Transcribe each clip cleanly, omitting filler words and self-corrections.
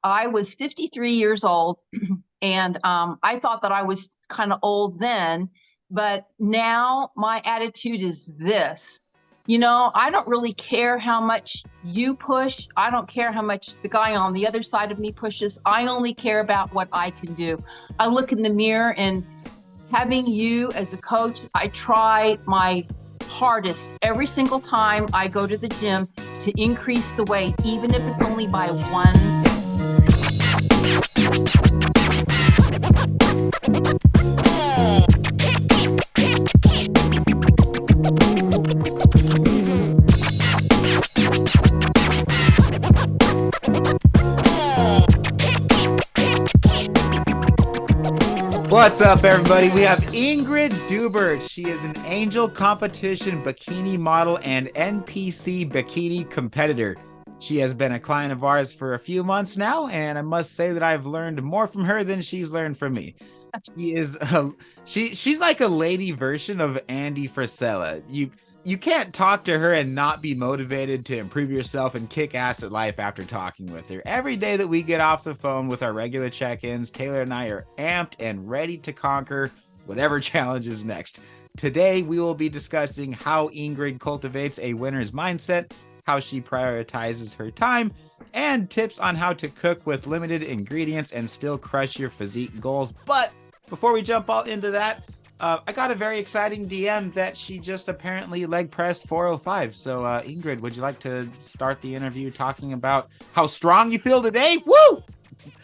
I was 53 years old, and I thought that I was kind of old then, but now my attitude is this. I don't really care how much you push. I don't care how much the guy on the other side of me pushes. I only care about what I can do. I look in the mirror, and having you as a coach, I try my hardest every single time I go to the gym to increase the weight, even if it's only by 1. What's up, everybody? We have Ingrid Deubbert. She is an Angel Competition Bikini model and NPC Bikini competitor. She has been a client of ours for a few months now, and I must say that I've learned more from her than she's learned from me. She's like a lady version of Andy Frisella. You can't talk to her and not be motivated to improve yourself and kick ass at life after talking with her. Every day that we get off the phone with our regular check-ins, Taylor and I are amped and ready to conquer whatever challenge is next. Today, we will be discussing how Ingrid cultivates a winner's mindset, how she prioritizes her time, and tips on how to cook with limited ingredients and still crush your physique goals. But before we jump all into that, I got a very exciting DM that she just apparently leg pressed 405. So, Ingrid, would you like to start the interview talking about how strong you feel today? Woo!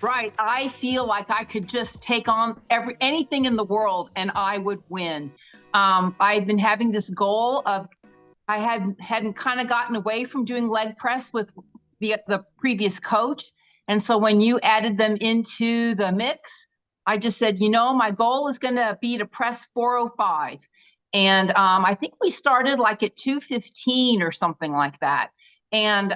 Right. I feel like I could just take on anything in the world and I would win. I've been having this goal of, I hadn't kind of gotten away from doing leg press with the previous coach. And so when you added them into the mix, I just said, my goal is going to be to press 405. And I think we started like at 215 or something like that. And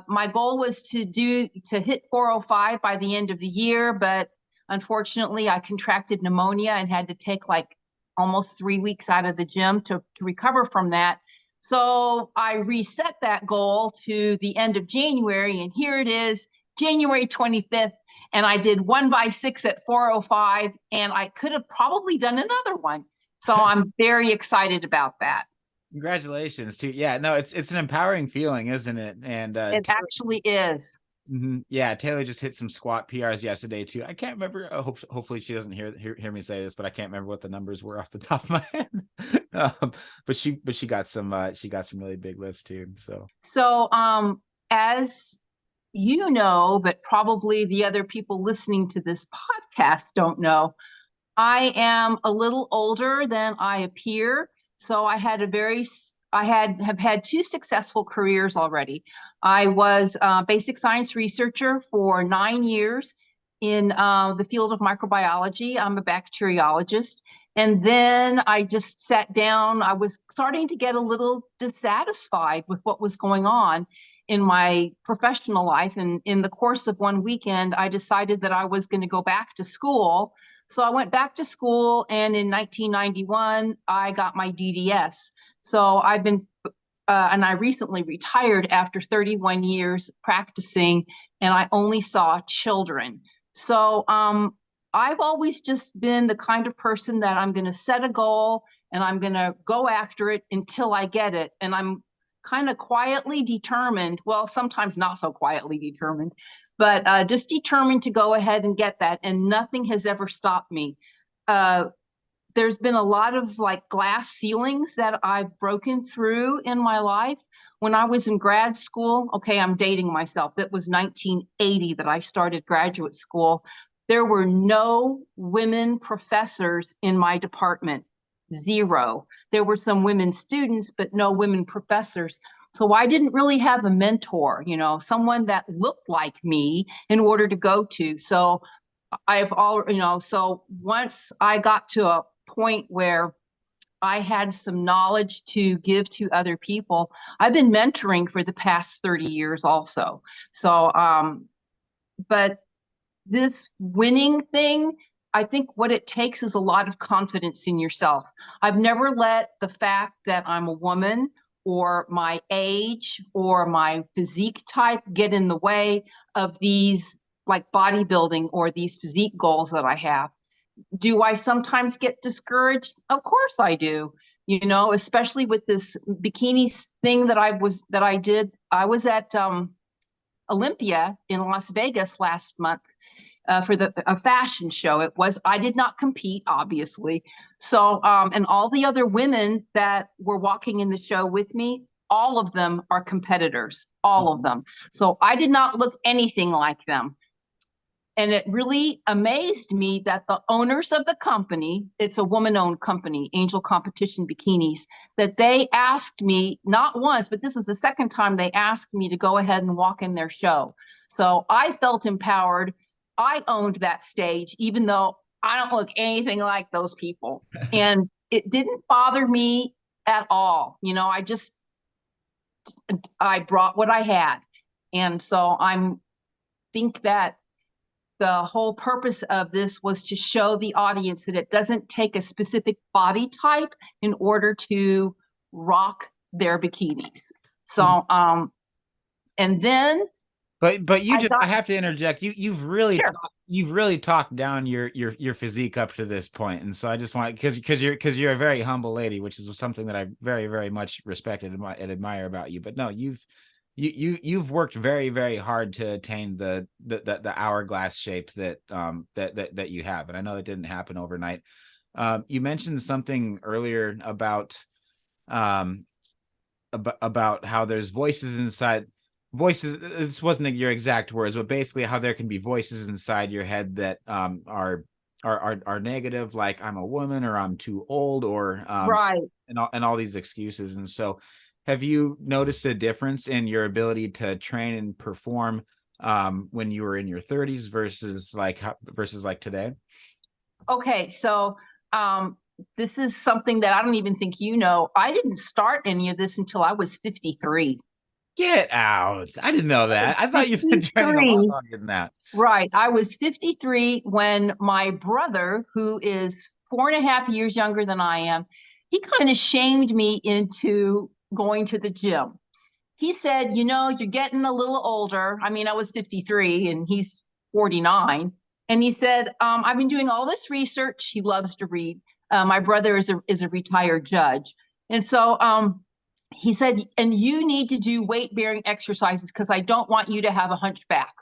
my goal was to hit 405 by the end of the year. But unfortunately, I contracted pneumonia and had to take like almost 3 weeks out of the gym to recover from that. So I reset that goal to the end of January. And here it is, January 25th. And I did 1x6 at 405, and I could have probably done another one. So I'm very excited about that. Congratulations too. Yeah, no, it's an empowering feeling, isn't it? And it actually is. Mm-hmm. Yeah, Taylor just hit some squat PRs yesterday too. I can't remember. Hopefully she doesn't hear me say this, but I can't remember what the numbers were off the top of my head. But she got some really big lifts too. So as you know, but probably the other people listening to this podcast don't know, I am a little older than I appear. So I have had 2 successful careers already. I was a basic science researcher for 9 years in the field of microbiology. I'm a bacteriologist. And then I just sat down. I was starting to get a little dissatisfied with what was going on in my professional life. And in the course of one weekend, I decided that I was going to go back to school. So I went back to school, and in 1991, I got my DDS. So I've been, and I recently retired after 31 years practicing, and I only saw children. So I've always just been the kind of person that I'm going to set a goal and I'm going to go after it until I get it. And I'm kind of quietly determined, well, sometimes not so quietly determined, but just determined to go ahead and get that. And nothing has ever stopped me. There's been a lot of like glass ceilings that I've broken through in my life. When I was in grad school, okay, I'm dating myself. That was 1980 that I started graduate school. There were no women professors in my department. 0. There were some women students, but no women professors. So I didn't really have a mentor, someone that looked like me in order to go to. So so once I got to a point where I had some knowledge to give to other people, I've been mentoring for the past 30 years also. So, but this winning thing, I think what it takes is a lot of confidence in yourself. I've never let the fact that I'm a woman or my age or my physique type get in the way of these like bodybuilding or these physique goals that I have. Do I sometimes get discouraged? Of course I do. You know, especially with this bikini thing that I did. I was at Olympia in Las Vegas last month for a fashion show. I did not compete, obviously. So, and all the other women that were walking in the show with me, all of them are competitors, all of them. So I did not look anything like them. And it really amazed me that the owners of the company, it's a woman-owned company, Angel Competition Bikinis, that they asked me, not once, but this is the second time they asked me to go ahead and walk in their show. So I felt empowered. I owned that stage, even though I don't look anything like those people. And it didn't bother me at all. You know, I brought what I had. And so think that the whole purpose of this was to show the audience that it doesn't take a specific body type in order to rock their bikinis. So, and then, but I have to interject. You've really talked down your physique up to this point, and so I just want, because you're a very humble lady, which is something that I very, very much respect and admire about you. But no, you've worked very, very hard to attain the hourglass shape that you have, and I know that didn't happen overnight. You mentioned something earlier about how there's voices inside. This wasn't your exact words, but basically how there can be voices inside your head that are negative, like I'm a woman or I'm too old, or right. and all these excuses. And so, have you noticed a difference in your ability to train and perform when you were in your 30s versus like today? Okay, so this is something that I don't even think you know. I didn't start any of this until I was 53. Get out. I didn't know that. I thought you've been training a lot longer than that. Right. I was 53 when my brother, who is 4.5 years younger than I am, he kind of shamed me into going to the gym. He said, you know, you're getting a little older. I mean, I was 53 and he's 49. And he said, I've been doing all this research. He loves to read. My brother is a retired judge. And so he said, and you need to do weight-bearing exercises because I don't want you to have a hunchback.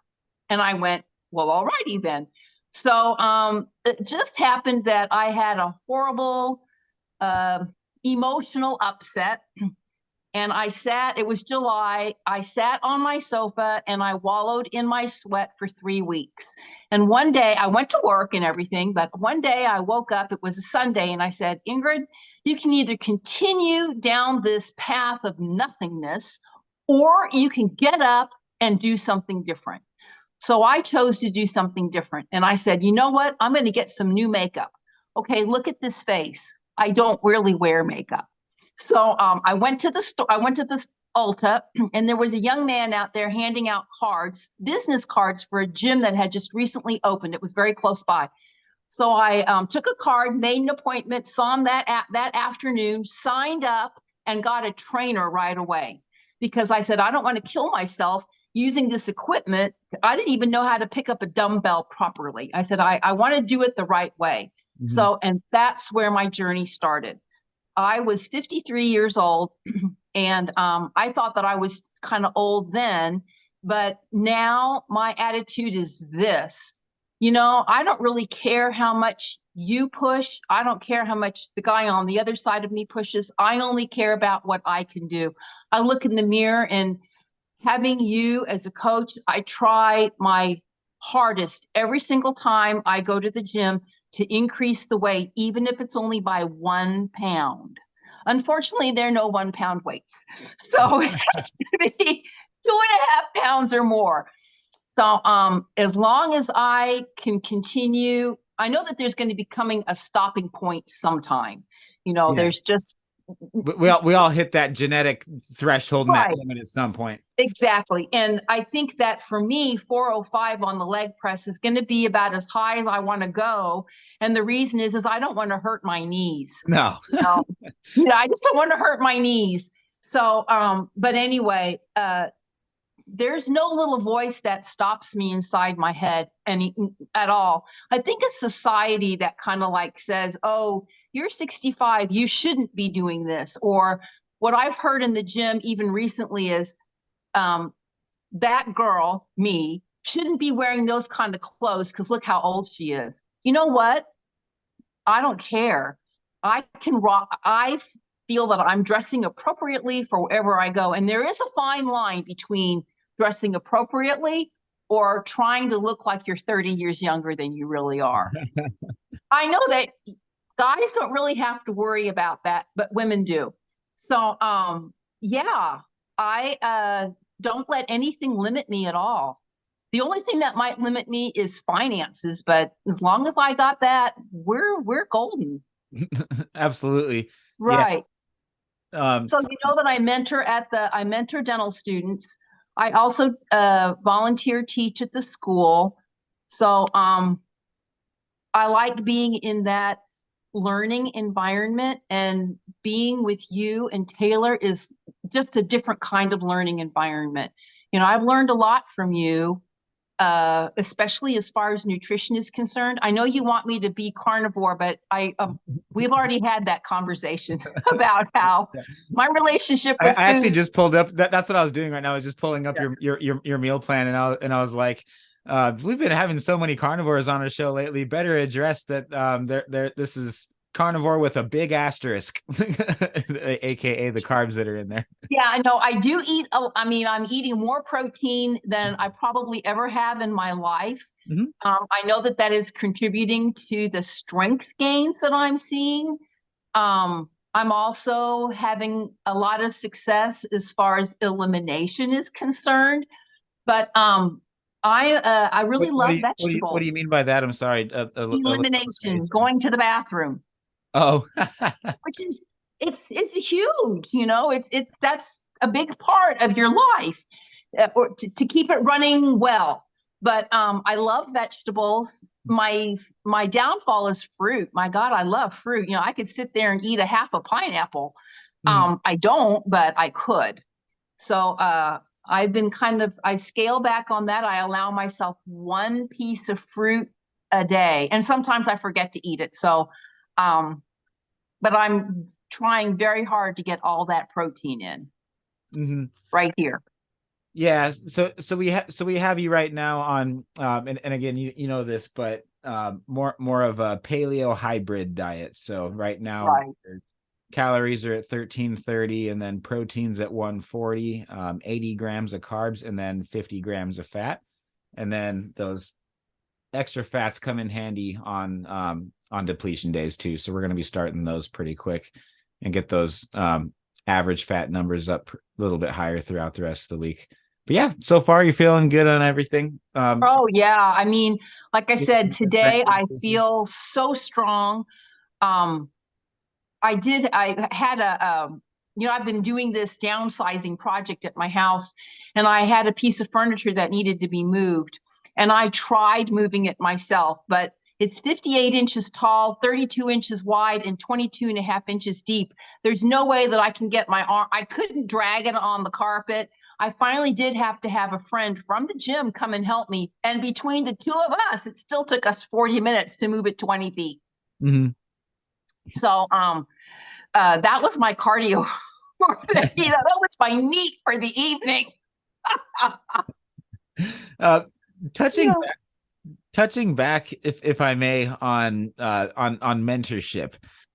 And I went, well, all righty then. So it just happened that I had a horrible emotional upset. And it was July, I sat on my sofa and I wallowed in my sweat for 3 weeks. And one day I went to work and everything, but one day I woke up, it was a Sunday, and I said, Ingrid, you can either continue down this path of nothingness, or you can get up and do something different. So I chose to do something different. And I said, you know what? I'm going to get some new makeup. Okay, look at this face. I don't really wear makeup. So I went to the store. I went to the Ulta, and there was a young man out there handing out business cards for a gym that had just recently opened. It was very close by. So I took a card, made an appointment, saw him that afternoon, signed up, and got a trainer right away, because I said, I don't want to kill myself using this equipment. I didn't even know how to pick up a dumbbell properly. I said, I want to do it the right way. Mm-hmm. So, and that's where my journey started. I was 53 years old, and I thought that I was kind of old then, but now my attitude is this. You know, I don't really care how much you push. I don't care how much the guy on the other side of me pushes. I only care about what I can do. I look in the mirror, and having you as a coach, I try my hardest every single time I go to the gym to increase the weight, even if it's only by 1 pound. Unfortunately, there are no 1 pound weights. So it has to be 2.5 pounds or more. So as long as I can continue, I know that there's going to be coming a stopping point sometime. You know, there's just. We all hit that genetic threshold and that limit at some point. Exactly. And I think that for me, 405 on the leg press is going to be about as high as I want to go. And the reason is I don't want to hurt my knees. No. I just don't want to hurt my knees. So, but anyway, there's no little voice that stops me inside my head at all. I think a society that kind of like says, oh, you're 65, you shouldn't be doing this. Or what I've heard in the gym even recently is that girl, me, shouldn't be wearing those kind of clothes because look how old she is. You know what? I don't care. I can rock. I feel that I'm dressing appropriately for wherever I go. And there is a fine line between dressing appropriately or trying to look like you're 30 years younger than you really are. I know that guys don't really have to worry about that, but women do. So, yeah, I don't let anything limit me at all. The only thing that might limit me is finances, but as long as I got that, we're golden. Absolutely. Yeah. Right. So you know that I mentor dental students. I also volunteer teach at the school. So I like being in that learning environment, and being with you and Taylor is just a different kind of learning environment. You know, I've learned a lot from you, especially as far as nutrition is concerned. I know you want me to be carnivore, but we've already had that conversation about how my relationship with I actually food. just pulled up that's what I was doing right now. I was just pulling up your meal plan, and I was like, we've been having so many carnivores on our show lately. Better address that this is carnivore with a big asterisk, aka the carbs that are in there. Yeah, I know. I do eat. I mean, I'm eating more protein than I probably ever have in my life. Mm-hmm. I know that that is contributing to the strength gains that I'm seeing. I'm also having a lot of success as far as elimination is concerned. But I really love What do vegetables. you mean by that? I'm sorry. Elimination, going to the bathroom, Oh. which is it's huge. You know, it's that's a big part of your life, or to keep it running well. But I love vegetables. My downfall is fruit. My God, I love fruit. You know, I could sit there and eat a half a pineapple. Mhm. I don't, but I could. So I've been I scale back on that. I allow myself one piece of fruit a day, and sometimes I forget to eat it. So, but I'm trying very hard to get all that protein in Mhm. right here. Yeah, so we have you right now on and again, you know this, but more of a paleo hybrid diet. So right now Right. your calories are at 1330, and then proteins at 140, 80 grams of carbs, and then 50 grams of fat. And then those extra fats come in handy on depletion days too. So we're going to be starting those pretty quick and get those average fat numbers up a little bit higher throughout the rest of the week. But yeah, so far you're feeling good on everything. Oh yeah. I mean, like I said, today I Business. feel so strong. Um, I had you know, I've been doing this downsizing project at my house, and I had a piece of furniture that needed to be moved. And I tried moving it myself, but it's 58 inches tall, 32 inches wide, and 22 and a half inches deep. There's no way that I can get my arm, I couldn't drag it on the carpet. I finally did have to have a friend from the gym come and help me. And between the two of us, it still took us 40 minutes to move it 20 feet. Mm-hmm. So that was my cardio. You know, that was my neat for the evening. uh, touching Yeah. touching back, if I may, on mentorship,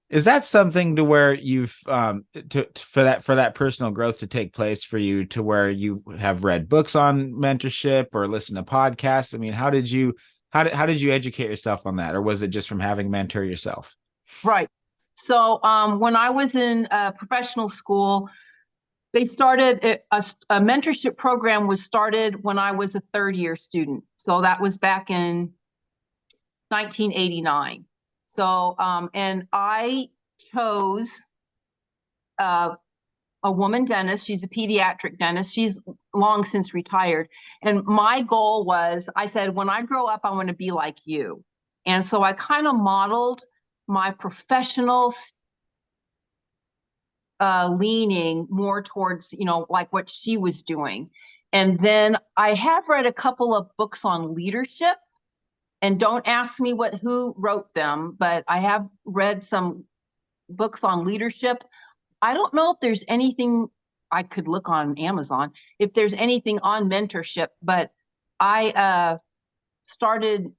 is that something to where you've for that personal growth to take place for you, to where you have read books on mentorship or listen to podcasts? I mean, how did you educate yourself on that, or was it just from having mentor yourself? Right. So when I was in professional school, they started a mentorship program was started when I was a third year student. So that was back in 1989. So and I chose uh, a woman dentist. She's a pediatric dentist. She's long since retired. And my goal was, I said, when I grow up, I want to be like you. And so I kind of modeled my professional leaning more towards, you know, like what she was doing. And then I have read a couple of books on leadership, and don't ask me who wrote them, but I have read some books on leadership. I don't know if there's anything, I could look on Amazon, if there's anything on mentorship, but I started,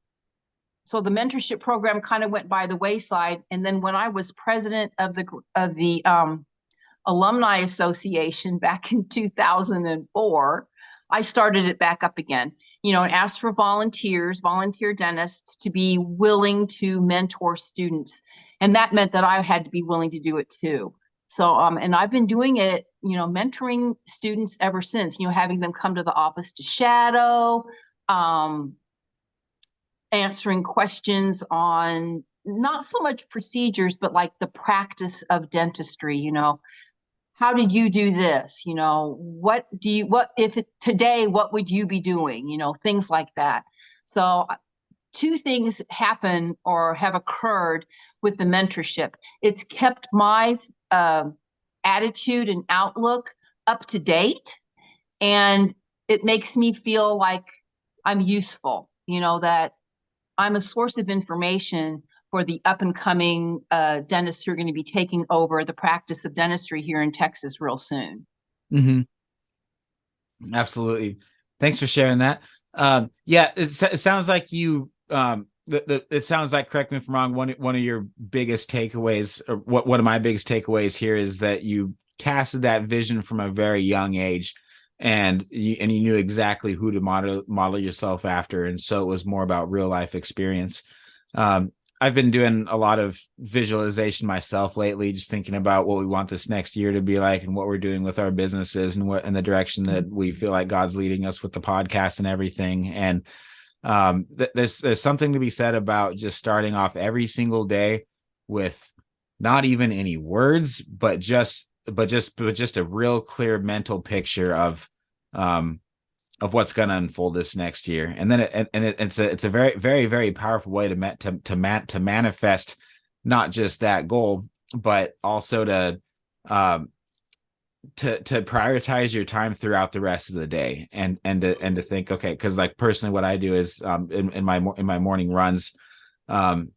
so the mentorship program kind of went by the wayside. And then when I was president of the Alumni Association back in 2004, I started it back up again, and asked for volunteer dentists to be willing to mentor students. And that meant that I had to be willing to do it too. So, and I've been doing it, mentoring students ever since, having them come to the office to shadow, answering questions on not so much procedures, but like the practice of dentistry, how did you do this? What would you be doing? Things like that. So two things happen or have occurred with the mentorship. It's kept my attitude and outlook up to date, and it makes me feel like I'm useful, that I'm a source of information for the up and coming dentists who are going to be taking over the practice of dentistry here in Texas real soon. Mm-hmm. Absolutely. Thanks for sharing that. Yeah, it sounds like you, it sounds like, correct me if I'm wrong, one of your biggest takeaways, or one of my biggest takeaways here, is that you casted that vision from a very young age, and you knew exactly who to model yourself after. And so it was more about real life experience. I've been doing a lot of visualization myself lately, just thinking about what we want this next year to be like, and what we're doing with our businesses, and what in the direction that we feel like God's leading us with the podcast and everything. And there's something to be said about just starting off every single day with not even any words, but just a real clear mental picture of what's going to unfold this next year. And then it's a very, very, very powerful way to manifest not just that goal, but also to prioritize your time throughout the rest of the day, and to think, okay, because like personally, what I do is in my morning runs, that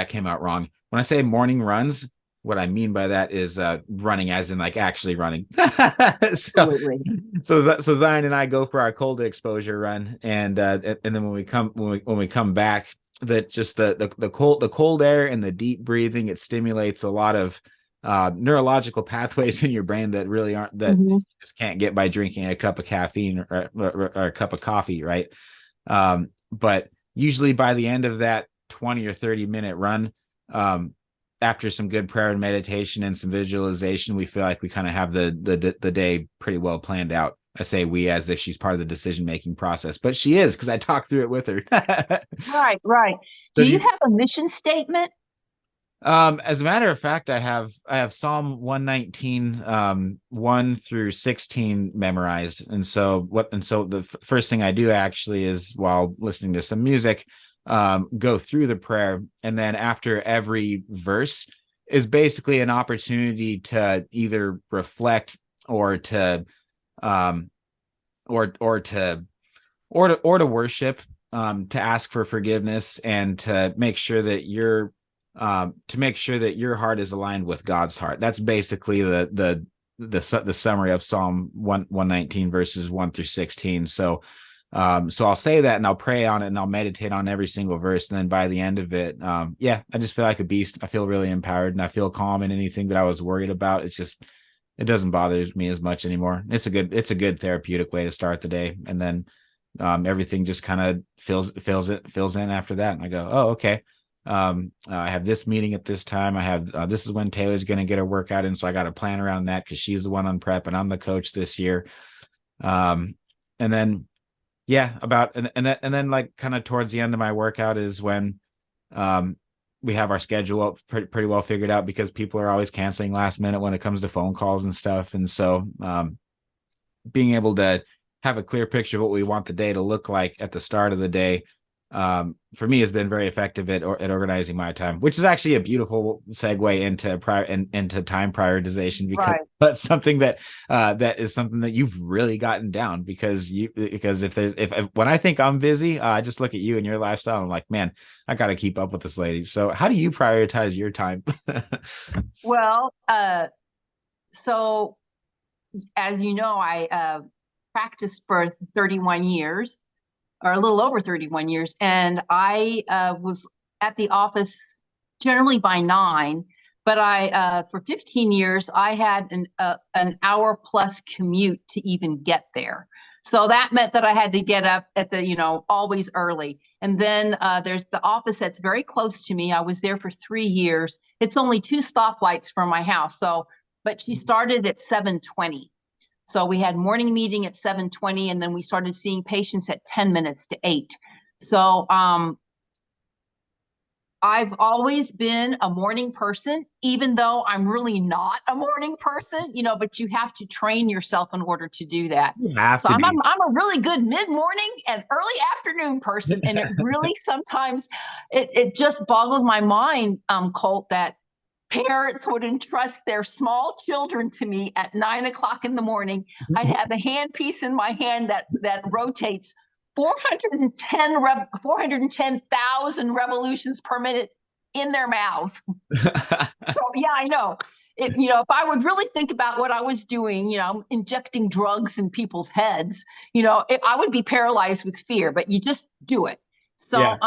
came out wrong. When I say morning runs, what I mean by that is running as in like actually running. so Zion and I go for our cold exposure run, and then when we come back, that just the cold air and the deep breathing, it stimulates a lot of neurological pathways in your brain that really aren't, that you just can't get by drinking a cup of caffeine or a cup of coffee, right? But usually by the end of that 20 or 30-minute run, after some good prayer and meditation and some visualization, we feel like we kind of have the day pretty well planned out. I say we as if she's part of the decision-making process, but she is, because I talked through it with her. Right. Do you have a mission statement? As a matter of fact, I have Psalm 119, 1 through 16 memorized. And so the first thing I do actually is, while listening to some music, go through the prayer. And then after every verse is basically an opportunity to either reflect or to worship, to ask for forgiveness, and to make sure that your heart is aligned with God's heart. That's basically the summary of Psalm 119 verses 1 through 16. So I'll say that, and I'll pray on it, and I'll meditate on every single verse. And then by the end of it, I just feel like a beast. I feel really empowered, and I feel calm in anything that I was worried about. It doesn't bother me as much anymore. It's a good therapeutic way to start the day. And then everything just kind of fills in after that. And I go, oh, okay. I have this meeting at this time. I have this is when Taylor's going to get her workout in, so I got to plan around that, because she's the one on prep and I'm the coach this year. And then like kind of towards the end of my workout is when we have our schedule pretty well figured out, because people are always canceling last minute when it comes to phone calls and stuff. And so being able to have a clear picture of what we want the day to look like at the start of the day, for me has been very effective at organizing my time, which is actually a beautiful segue into time prioritization, because Right. that's something that that is something that you've really gotten down, because if when I think I'm busy, I just look at you and your lifestyle and I'm like, man, I got to keep up with this lady. So how do you prioritize your time? Well, so as you know, I practiced for 31 years, or a little over 31 years. And I was at the office generally by 9, but for 15 years, I had an hour plus commute to even get there. So that meant that I had to get up at always early. And then there's the office that's very close to me. I was there for 3 years. It's only 2 stoplights from my house. But she started at 7:20. So we had morning meeting at 7:20, and then we started seeing patients at 10 minutes to 8. So I've always been a morning person, even though I'm really not a morning person, but you have to train yourself in order to do that. You have So to I'm be. a really good mid-morning and early afternoon person. And it really sometimes it just boggles my mind, Colt, that parents would entrust their small children to me at 9 o'clock in the morning. I'd have a handpiece in my hand that rotates 410,000 revolutions per minute in their mouths. So yeah, I know. If I would really think about what I was doing, injecting drugs in people's heads, I would be paralyzed with fear, but you just do it. So, Yeah.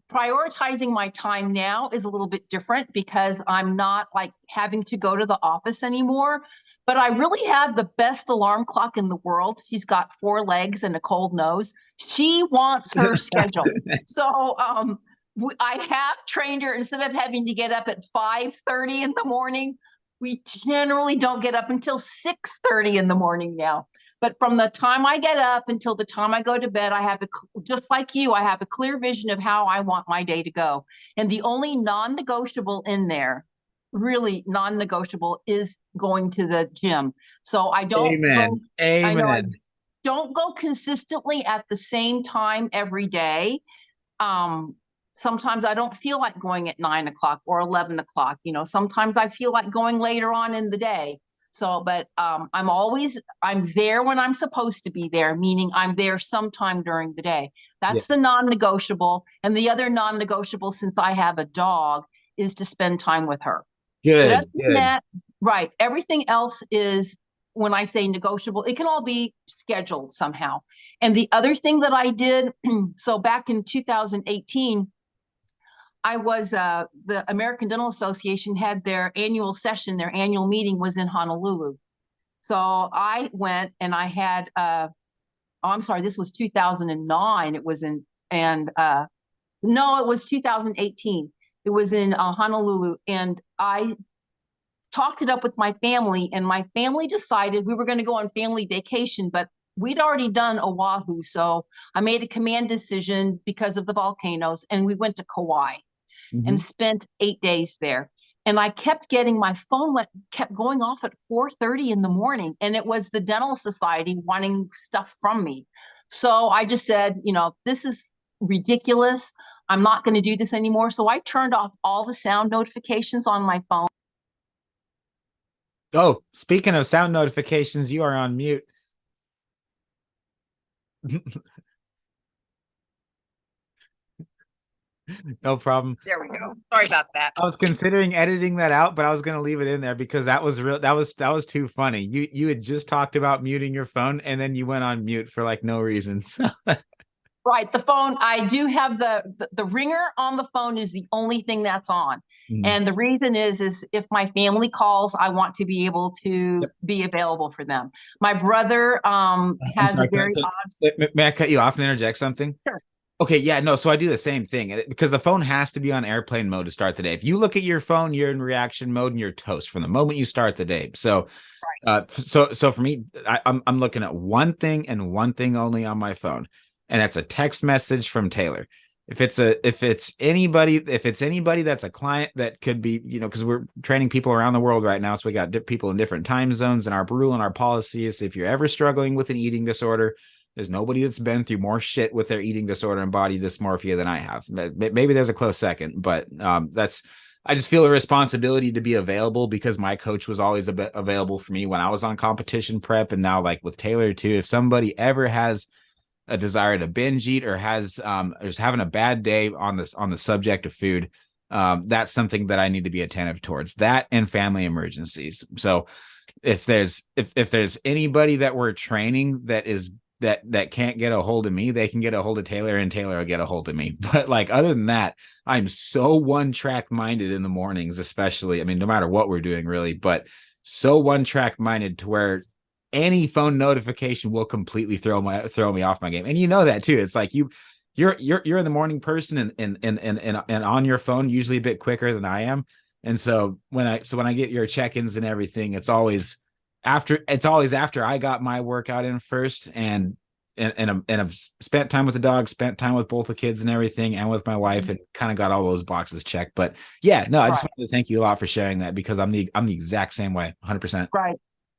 prioritizing my time now is a little bit different because I'm not like having to go to the office anymore. But I really have the best alarm clock in the world. She's got 4 legs and a cold nose. She wants her schedule. So I have trained her, instead of having to get up at 5:30 in the morning, we generally don't get up until 6:30 in the morning now. But from the time I get up until the time I go to bed, just like you, I have a clear vision of how I want my day to go. And the only non-negotiable in there, really non-negotiable, is going to the gym. So I don't go, Amen. I know I Amen. don't go consistently at the same time every day. Sometimes I don't feel like going at 9 o'clock or 11 o'clock. Sometimes I feel like going later on in the day. So, but I'm there when I'm supposed to be there, meaning I'm there sometime during the day. Yeah. That's the non-negotiable. And the other non-negotiable, since I have a dog, is to spend time with her. But other than Good. that, right, everything else is, when I say negotiable, it can all be scheduled somehow. And the other thing that I did, so back in 2018, I was the American Dental Association had their annual session. Their annual meeting was in Honolulu. So I went and I had I'm sorry, this was 2009. It was no, it was 2018. It was in Honolulu, and I talked it up with my family, and my family decided we were going to go on family vacation, but we'd already done Oahu. So I made a command decision because of the volcanoes, and we went to Kauai and spent 8 days there. And I kept getting, my phone kept going off at 4:30 in the morning, and it was the Dental Society wanting stuff from me. So I just said, this is ridiculous. I'm not going to do this anymore. So I turned off all the sound notifications on my phone. Oh, speaking of sound notifications, you are on mute. No problem. There we go. Sorry about that. I was considering editing that out, but I was going to leave it in there because that was real. That was too funny. You had just talked about muting your phone, and then you went on mute for like no reason. So. Right. The phone, I do have the ringer on the phone is the only thing that's on. And the reason is if my family calls, I want to be able to be available for them. My brother has a very odd. May I cut you off and interject something? Sure. Okay, yeah, no, so I do the same thing because the phone has to be on airplane mode to start the day. If you look at your phone, you're in reaction mode and you're toast from the moment you start the day. So, so for me, I'm looking at one thing and one thing only on my phone, and that's a text message from Taylor. If it's anybody that's a client that could be, because we're training people around the world right now, so we got people in different time zones, and our rule and our policy is if you're ever struggling with an eating disorder, There's nobody that's been through more shit with their eating disorder and body dysmorphia than I have. Maybe there's a close second, but I just feel a responsibility to be available because my coach was always available for me when I was on competition prep. And now, like with Taylor too, if somebody ever has a desire to binge eat or is having a bad day on the subject of food, that's something that I need to be attentive towards, that and family emergencies. So if there's anybody that we're training that can't get a hold of me, they can get a hold of Taylor and Taylor will get a hold of me. But like, other than that, I'm so one track minded in the mornings, especially, I mean, no matter what we're doing really, but so one track minded to where any phone notification will completely throw me off my game. And you know that too. It's like you're in the morning person and on your phone usually a bit quicker than I am. And so when I get your check-ins and everything, it's always after I got my workout in first and I've spent time with the dog, spent time with both the kids and everything, and with my wife, and kind of got all those boxes checked. But yeah, no, I just wanted to thank you a lot for sharing that, because I'm the exact same way, 100%. Right.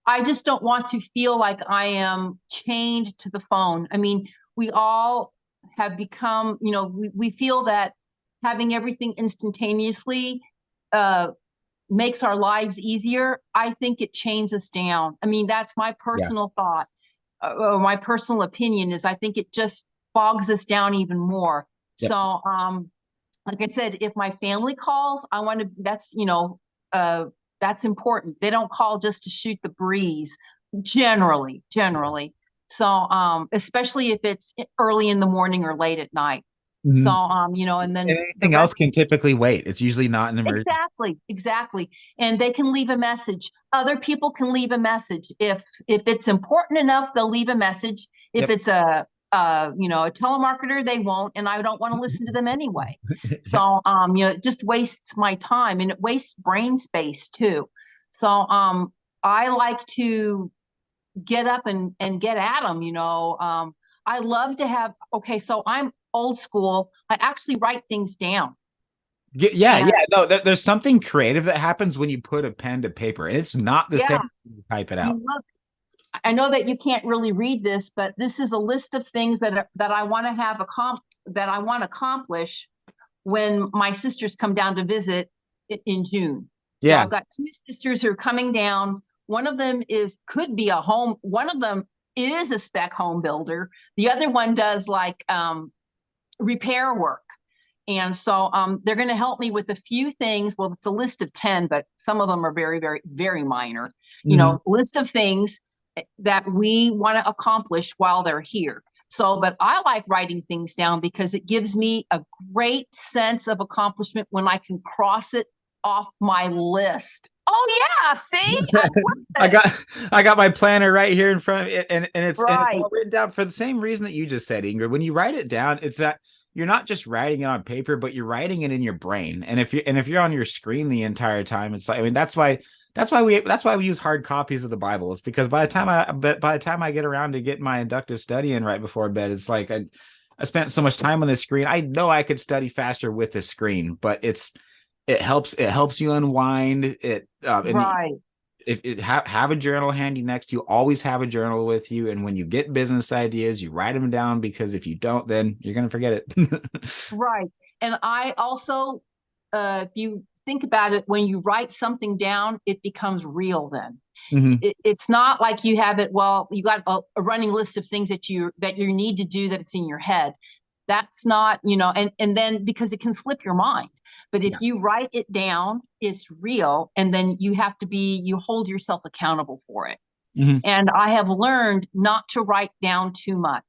I just don't want to feel like I am chained to the phone. I mean, we all have become, we feel that having everything instantaneously makes our lives easier. I think it chains us down. I mean, that's my personal thought, or my personal opinion is I think it just bogs us down even more. Yep. So, like I said, if my family calls, I want to, that's important. They don't call just to shoot the breeze, generally. So, especially if it's early in the morning or late at night. Mm-hmm. So, and then anything else can typically wait. It's usually not an emergency. Exactly. And they can leave a message. Other people can leave a message. If it's important enough, they'll leave a message. If it's a telemarketer, they won't, and I don't want to listen to them anyway. So, it just wastes my time, and it wastes brain space too. So, I like to get up and get at them, I love to have, so I'm old school. I actually write things down. Yeah. No, there's something creative that happens when you put a pen to paper, and it's not the same when you type it out. I know that you can't really read this, but this is a list of things that I want to accomplish when my sisters come down to visit in June. So I've got two sisters who are coming down. One of them could be a home. One of them is a spec home builder. The other one does like repair work. And so they're going to help me with a few things. Well, it's a list of 10, but some of them are very, very, very minor. List of things that we want to accomplish while they're here. So, but I like writing things down because it gives me a great sense of accomplishment when I can cross it off my list. Oh yeah, see? I got my planner right here in front of it, and it's all written down for the same reason that you just said, Ingrid. When you write it down, it's that you're not just writing it on paper, but you're writing it in your brain. And if you're on your screen the entire time, it's like, I mean, that's why we use hard copies of the Bible. It's because by the time I get around to get my inductive study in right before bed, it's like I spent so much time on this screen. I know I could study faster with the screen, but it helps you unwind it. Have a journal handy next to you. Always have a journal with you. And when you get business ideas, you write them down, because if you don't, then you're going to forget it. Right. And I also, if you think about it, when you write something down, it becomes real then. Mm-hmm. It's not like you have it, well, you got a running list of things that you need to do, that it's in your head. That's not, and then because it can slip your mind. But if you write it down, it's real. And then you hold yourself accountable for it. Mm-hmm. And I have learned not to write down too much,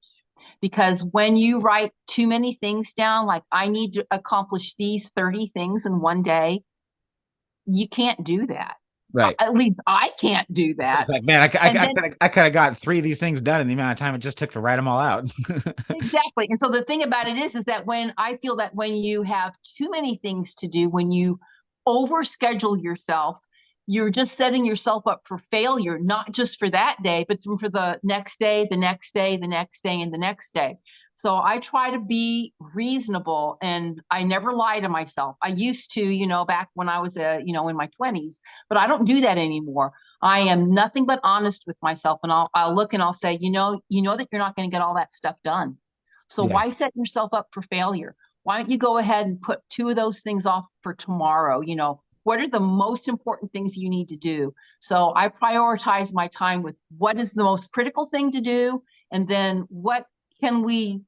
because when you write too many things down, like I need to accomplish these 30 things in one day, you can't do that. Right. At least I can't do that. It's like, man, I could have got 3 of these things done in the amount of time it just took to write them all out. Exactly. And so the thing about it is that when you have too many things to do, when you overschedule yourself, you're just setting yourself up for failure, not just for that day, but for the next day, the next day, the next day, and the next day. So I try to be reasonable, and I never lie to myself. I used to, back when I was, in my 20s, but I don't do that anymore. I am nothing but honest with myself. And I'll look and I'll say, that you're not going to get all that stuff done. So Yeah. why set yourself up for failure? Why don't you go ahead and put 2 of those things off for tomorrow? What are the most important things you need to do? So I prioritize my time with what is the most critical thing to do, and then what can we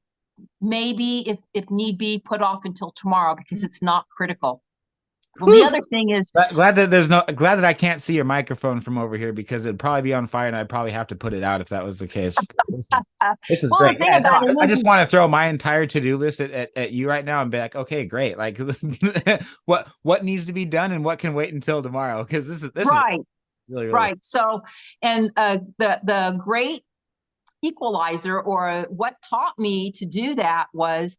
maybe, if need be, put off until tomorrow because it's not critical. Well, the other thing is, glad that I can't see your microphone from over here, because it'd probably be on fire and I'd probably have to put it out if that was the case. This is well, great. the thing about it I is, just want to throw my entire to-do list at you right now and be like, okay, great. Like what needs to be done and what can wait until tomorrow? Because this is right, really, really right. So, and the great equalizer, or what taught me to do that, was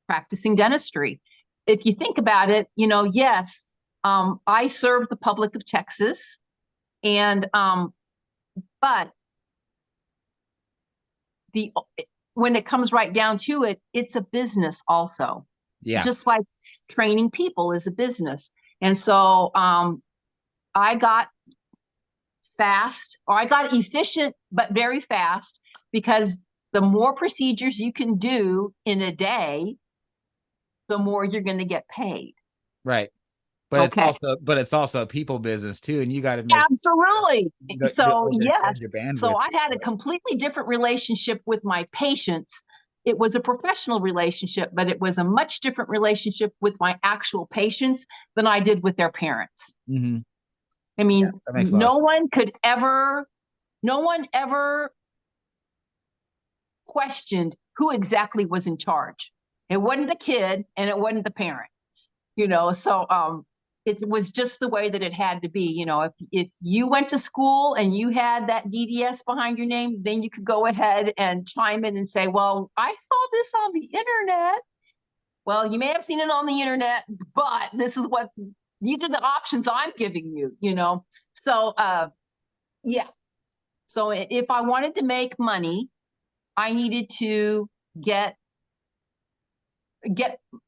practicing dentistry. If you think about it, yes, I serve the public of Texas, and but when it comes right down to it, it's a business also. Yeah. Just like training people is a business. And so I got efficient, but very fast, because the more procedures you can do in a day, the more you're going to get paid. Right. But Okay. it's also a people business too, and you got to make Absolutely. So yes. your bandwidth. So I had a completely different relationship with my patients. It was a professional relationship, but it was a much different relationship with my actual patients than I did with their parents. Mm-hmm. I mean, no one ever questioned who exactly was in charge. It wasn't the kid and it wasn't the parent, so it was just the way that it had to be. If you went to school and you had that DDS behind your name, then you could go ahead and chime in and say, well, I saw this on the internet. Well, you may have seen it on the internet, but these are the options I'm giving you, So, yeah. So if I wanted to make money, I needed to get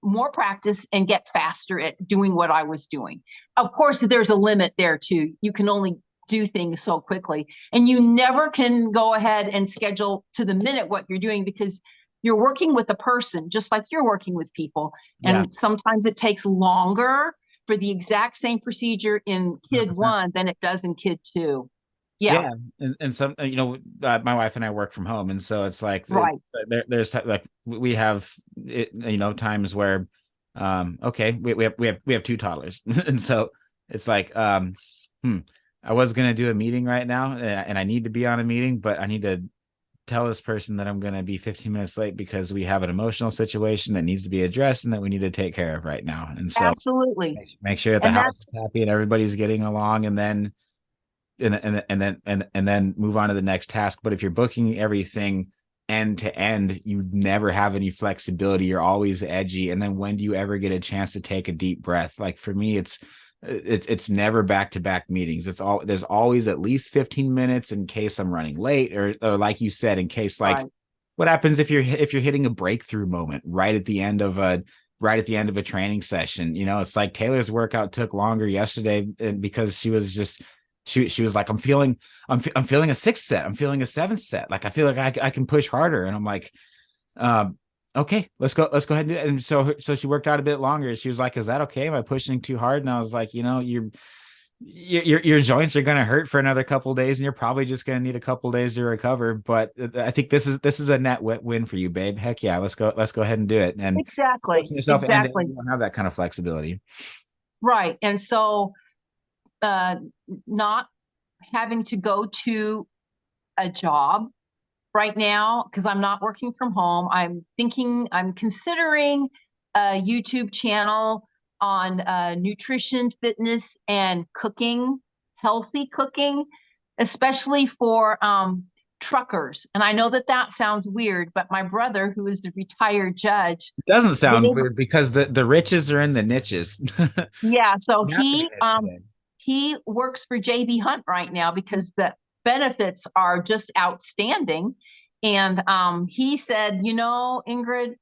more practice and get faster at doing what I was doing. Of course, there's a limit there too. You can only do things so quickly, and you never can go ahead and schedule to the minute what you're doing, because you're working with a person just like you're working with people. And sometimes it takes longer for the exact same procedure in kid 100%. 1 than it does in kid 2. Yeah. And some, my wife and I work from home. And so it's like, right. There's like, we have it, times where, okay, we have 2 toddlers. And so it's like, I was going to do a meeting right now and I need to be on a meeting, but I need to tell this person that I'm going to be 15 minutes late because we have an emotional situation that needs to be addressed and that we need to take care of right now. And so absolutely make sure that the house is happy and everybody's getting along, and then move on to the next task. But if you're booking everything end to end, you never have any flexibility. You're always edgy. And then when do you ever get a chance to take a deep breath? Like for me, it's never back-to-back meetings. There's always at least 15 minutes in case I'm running late, or like you said, in case what happens if you're hitting a breakthrough moment right at the end of a training session. It's like Taylor's workout took longer yesterday because she was just she was like, I'm feeling a 6th set. I'm feeling a 7th set. Like, I feel like I can push harder. And I'm like, okay, let's go ahead and do it. And so she worked out a bit longer. She was like, is that okay? Am I pushing too hard? And I was like, your joints are going to hurt for another couple of days, and you're probably just going to need a couple of days to recover. But I think this is a net win for you, babe. Heck yeah. Let's go ahead and do it. And exactly. You don't have that kind of flexibility. Right. And so, not having to go to a job right now, because I'm not working from home. I'm considering a YouTube channel on nutrition, fitness, and cooking, healthy cooking, especially for truckers. And I know that sounds weird, but my brother, who is the retired judge, it doesn't sound weird because the riches are in the niches. Yeah. So he works for JB Hunt right now because the benefits are just outstanding. And he said, Ingrid,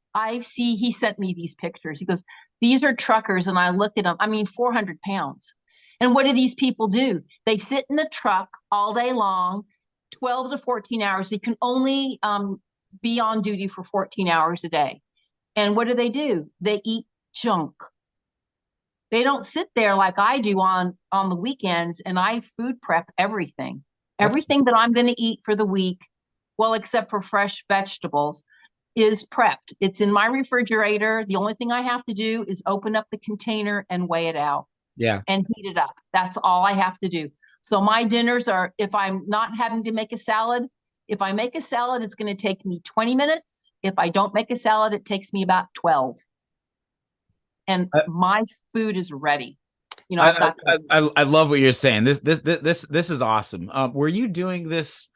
he sent me these pictures. He goes, these are truckers. And I looked at them. I mean, 400 pounds. And what do these people do? They sit in a truck all day long, 12 to 14 hours. They can only be on duty for 14 hours a day. And what do? They eat junk. They don't sit there like I do on the weekends, and I food prep everything. Everything that I'm going to eat for the week, well, except for fresh vegetables, is prepped. It's in my refrigerator. The only thing I have to do is open up the container and weigh it out. Yeah. And heat it up. That's all I have to do. So my dinners are, if I'm not having to make a salad, if I make a salad, it's going to take me 20 minutes. If I don't make a salad, it takes me about 12. And my food is ready. You know, I love what you're saying. This is awesome. Were you doing this?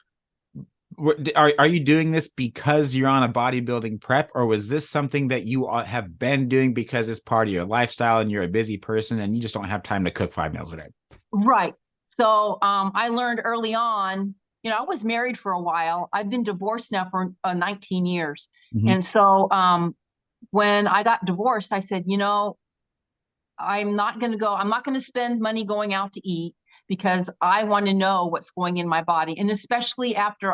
Are you doing this because you're on a bodybuilding prep, or was this something that you have been doing because it's part of your lifestyle and you're a busy person and you just don't have time to cook 5 meals a day? Right. So I learned early on, you know, I was married for a while. I've been divorced now for 19 years. Mm-hmm. And so when I got divorced, I said, you know, I'm not going to spend money going out to eat, because I want to know what's going in my body. And especially after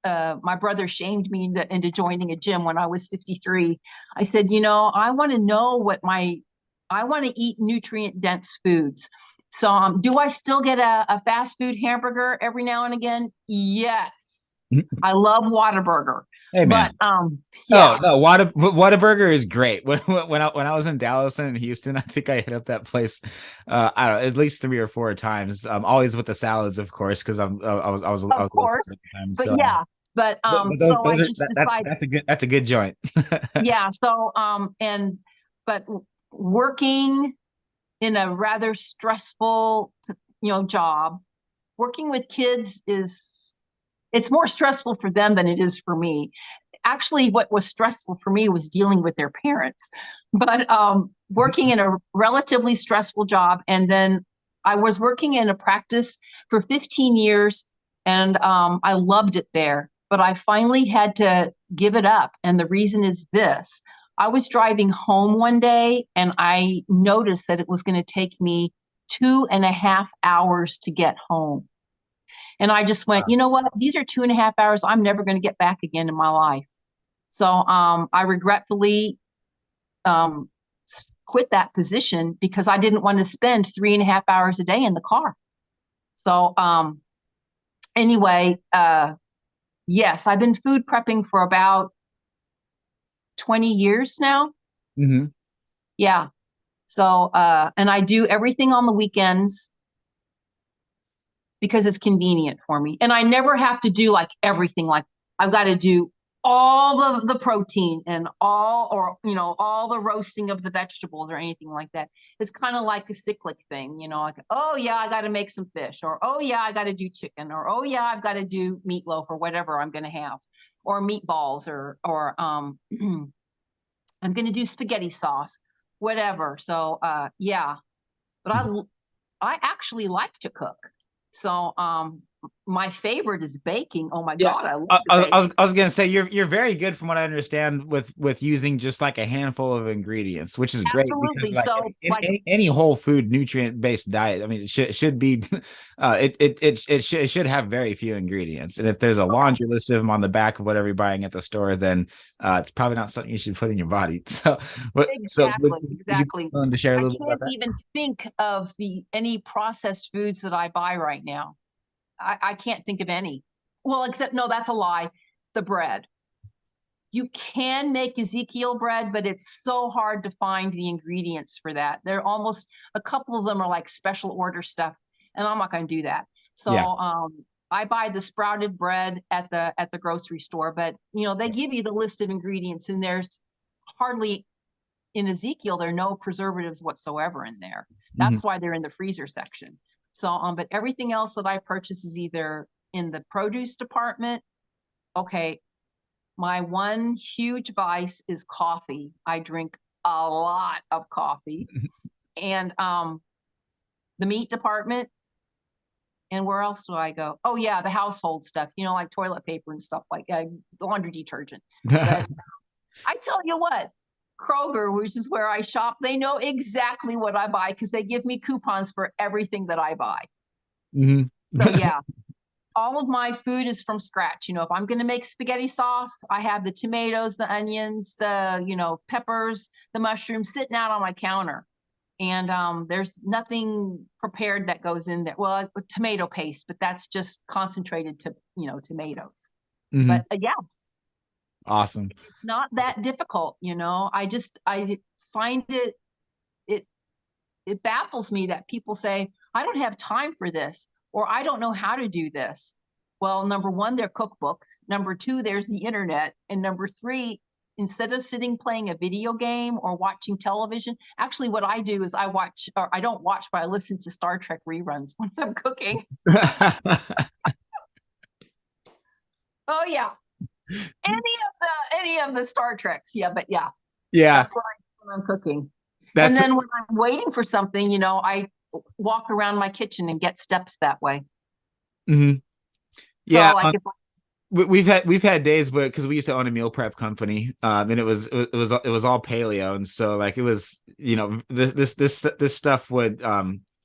my brother shamed me into joining a gym when I was 53. I said, you know, I want to know I want to eat nutrient dense foods. So do I still get a fast food hamburger every now and again? Yes. I love Whataburger. Hey, man. But yeah. No, Whataburger is great. When I was in Dallas and in Houston, I think I hit up that place I don't know, at least 3 or 4 times. Always with the salads, of course, because I was of course. But so, yeah. But so I just decided that's a good joint. Yeah. So but working in a rather stressful, you know, job, working with kids it's more stressful for them than it is for me. Actually, what was stressful for me was dealing with their parents. But working in a relatively stressful job, and then I was working in a practice for 15 years, and I loved it there. But I finally had to give it up. And the reason is this. I was driving home one day, and I noticed that it was going to take me 2.5 hours to get home. And I just went, you know what? These are 2.5 hours I'm never going to get back again in my life. So I regretfully quit that position because I didn't want to spend 3.5 hours a day in the car. So anyway, yes, I've been food prepping for about 20 years now. Mm-hmm. Yeah. So and I do everything on the weekends, because it's convenient for me. And I never have to do like everything. Like I've got to do all the protein and all the roasting of the vegetables or anything like that. It's kind of like a cyclic thing, you know, like, oh yeah, I got to make some fish, or, oh yeah, I got to do chicken, or, oh yeah, I've got to do meatloaf or whatever I'm going to have, or meatballs, or I'm going to do spaghetti sauce, whatever. So yeah, but I actually like to cook. So my favorite is baking. Oh my God, I love I was gonna say you're very good from what I understand with using just like a handful of ingredients, which is great. Absolutely. Because so any whole food nutrient based diet, I mean, it should be it should have very few ingredients. And if there's a laundry list of them on the back of whatever you're buying at the store, then it's probably not something you should put in your body. So exactly. To share a little bit about that? I can't even think of any processed foods that I buy right now. I can't think of any. Well, except, no, that's a lie. The bread. You can make Ezekiel bread, but it's so hard to find the ingredients for that. They're almost, a couple of them are like special order stuff, and I'm not going to do that. So yeah. I buy the sprouted bread at the grocery store, but you know, they give you the list of ingredients, and there's hardly, in Ezekiel, there are no preservatives whatsoever in there. That's why they're in the freezer section. So, but everything else that I purchase is either in the produce department. Okay, my one huge vice is coffee. I drink a lot of coffee. And the meat department. And where else do I go? Oh yeah, the household stuff, you know, like toilet paper and stuff, like laundry detergent. But I tell you what, Kroger, which is where I shop, they know exactly what I buy because they give me coupons for everything that I buy. Mm-hmm. So yeah, all of my food is from scratch. You know, if I'm going to make spaghetti sauce, I have the tomatoes, the onions, the, you know, peppers, the mushrooms sitting out on my counter. And there's nothing prepared that goes in there. Well, tomato paste, but that's just concentrated to, you know, tomatoes. Mm-hmm. But yeah, Awesome. it's not that difficult. You know, I find it baffles me that people say, I don't have time for this, or I don't know how to do this. Well, number one, they're cookbooks. Number two, there's the internet. And number three, instead of sitting playing a video game or watching television, actually what I do is I watch, or I don't watch, but I listen to Star Trek reruns when I'm cooking. Oh yeah. Any of the Star Treks. Yeah, but yeah. Yeah. That's what I do when I'm cooking. And then when I'm waiting for something, you know, I walk around my kitchen and get steps that way. Mm-hmm. Yeah. So like we've had days where, because we used to own a meal prep company, and it was all paleo, and so like it was, you know, this stuff would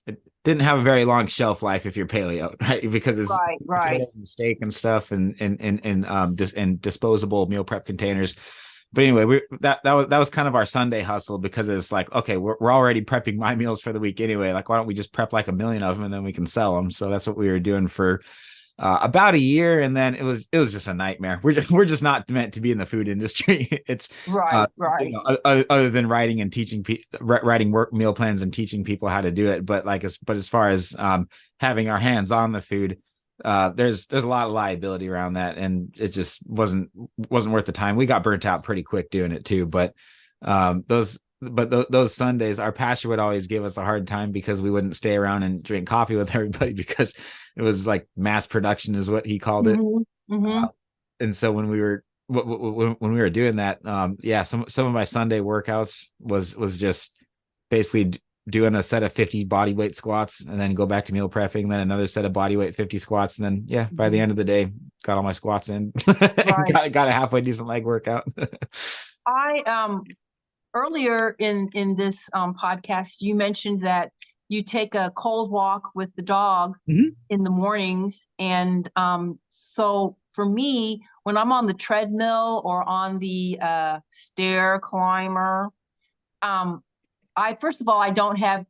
it didn't have a very long shelf life if you're paleo, right? Because it's right. And steak and stuff and disposable meal prep containers. But anyway, that was kind of our Sunday hustle, because it's like, okay, we're already prepping my meals for the week anyway. Like, why don't we just prep like 1 million of them and then we can sell them? So that's what we were doing for about a year, and then it was just a nightmare. We're just not meant to be in the food industry. It's right. You know, other than writing and teaching writing work meal plans and teaching people how to do it. But as far as having our hands on the food, there's a lot of liability around that, and it just wasn't worth the time. We got burnt out pretty quick doing it too. But those Sundays, our pastor would always give us a hard time because we wouldn't stay around and drink coffee with everybody, because it was like mass production is what he called it. Mm-hmm. And so when we were doing that, some of my Sunday workouts was just basically doing a set of 50 body weight squats and then go back to meal prepping, then another set of body weight 50 squats, and then by the end of the day, got all my squats in. Right. got a halfway decent leg workout. I earlier in this podcast, you mentioned that you take a cold walk with the dog in the mornings. And so for me, when I'm on the treadmill or on the stair climber, first of all, I don't have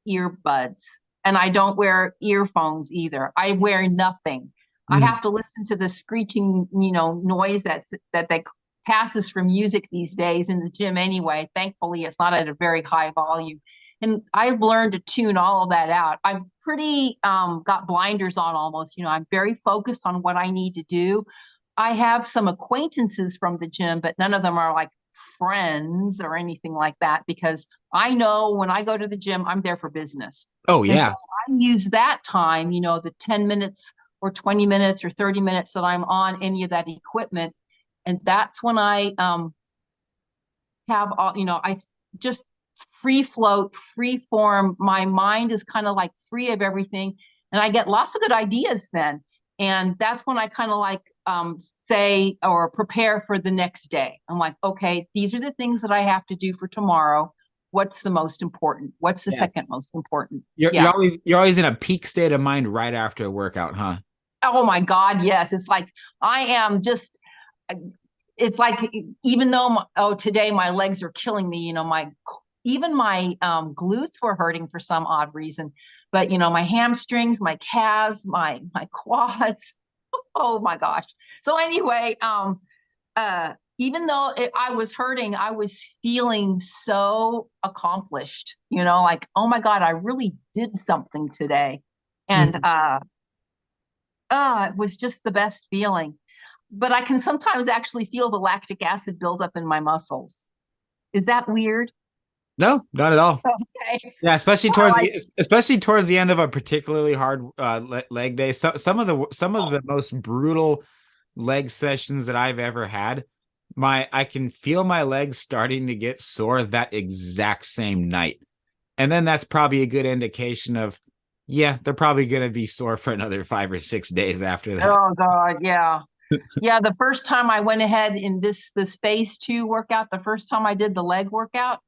earbuds, and I don't wear earphones either. I wear nothing. I have to listen to the screeching, you know, noise that passes from music these days in the gym anyway. Thankfully, it's not at a very high volume. And I've learned to tune all of that out. I'm pretty got blinders on almost. You know, I'm very focused on what I need to do. I have some acquaintances from the gym, but none of them are like friends or anything like that, because I know when I go to the gym, I'm there for business. Oh, yeah. And so I use that time, you know, the 10 minutes or 20 minutes or 30 minutes that I'm on any of that equipment. And that's when I have all, you know, I just free float, free form. My mind is kind of like free of everything. And I get lots of good ideas then. And that's when I kind of like say or prepare for the next day. I'm like, okay, these are the things that I have to do for tomorrow. What's the most important? What's the second most important? You're always in a peak state of mind right after a workout, huh? Oh my God, yes. It's like I am just. It's like, even though today my legs are killing me, you know, even my glutes were hurting for some odd reason, but you know, my hamstrings, my calves, my quads. Oh my gosh. So anyway, even though I was hurting, I was feeling so accomplished, you know, like, oh my God, I really did something today. And it was just the best feeling. But I can sometimes actually feel the lactic acid buildup in my muscles. Is that weird? No, not at all. Okay. Yeah, especially towards the end of a particularly hard leg day. So some of the most brutal leg sessions that I've ever had, I can feel my legs starting to get sore that exact same night. And then that's probably a good indication of, yeah, they're probably going to be sore for another 5 or 6 days after that. Oh God, yeah. Yeah, the first time I went ahead in this phase 2 workout, the first time I did the leg workout,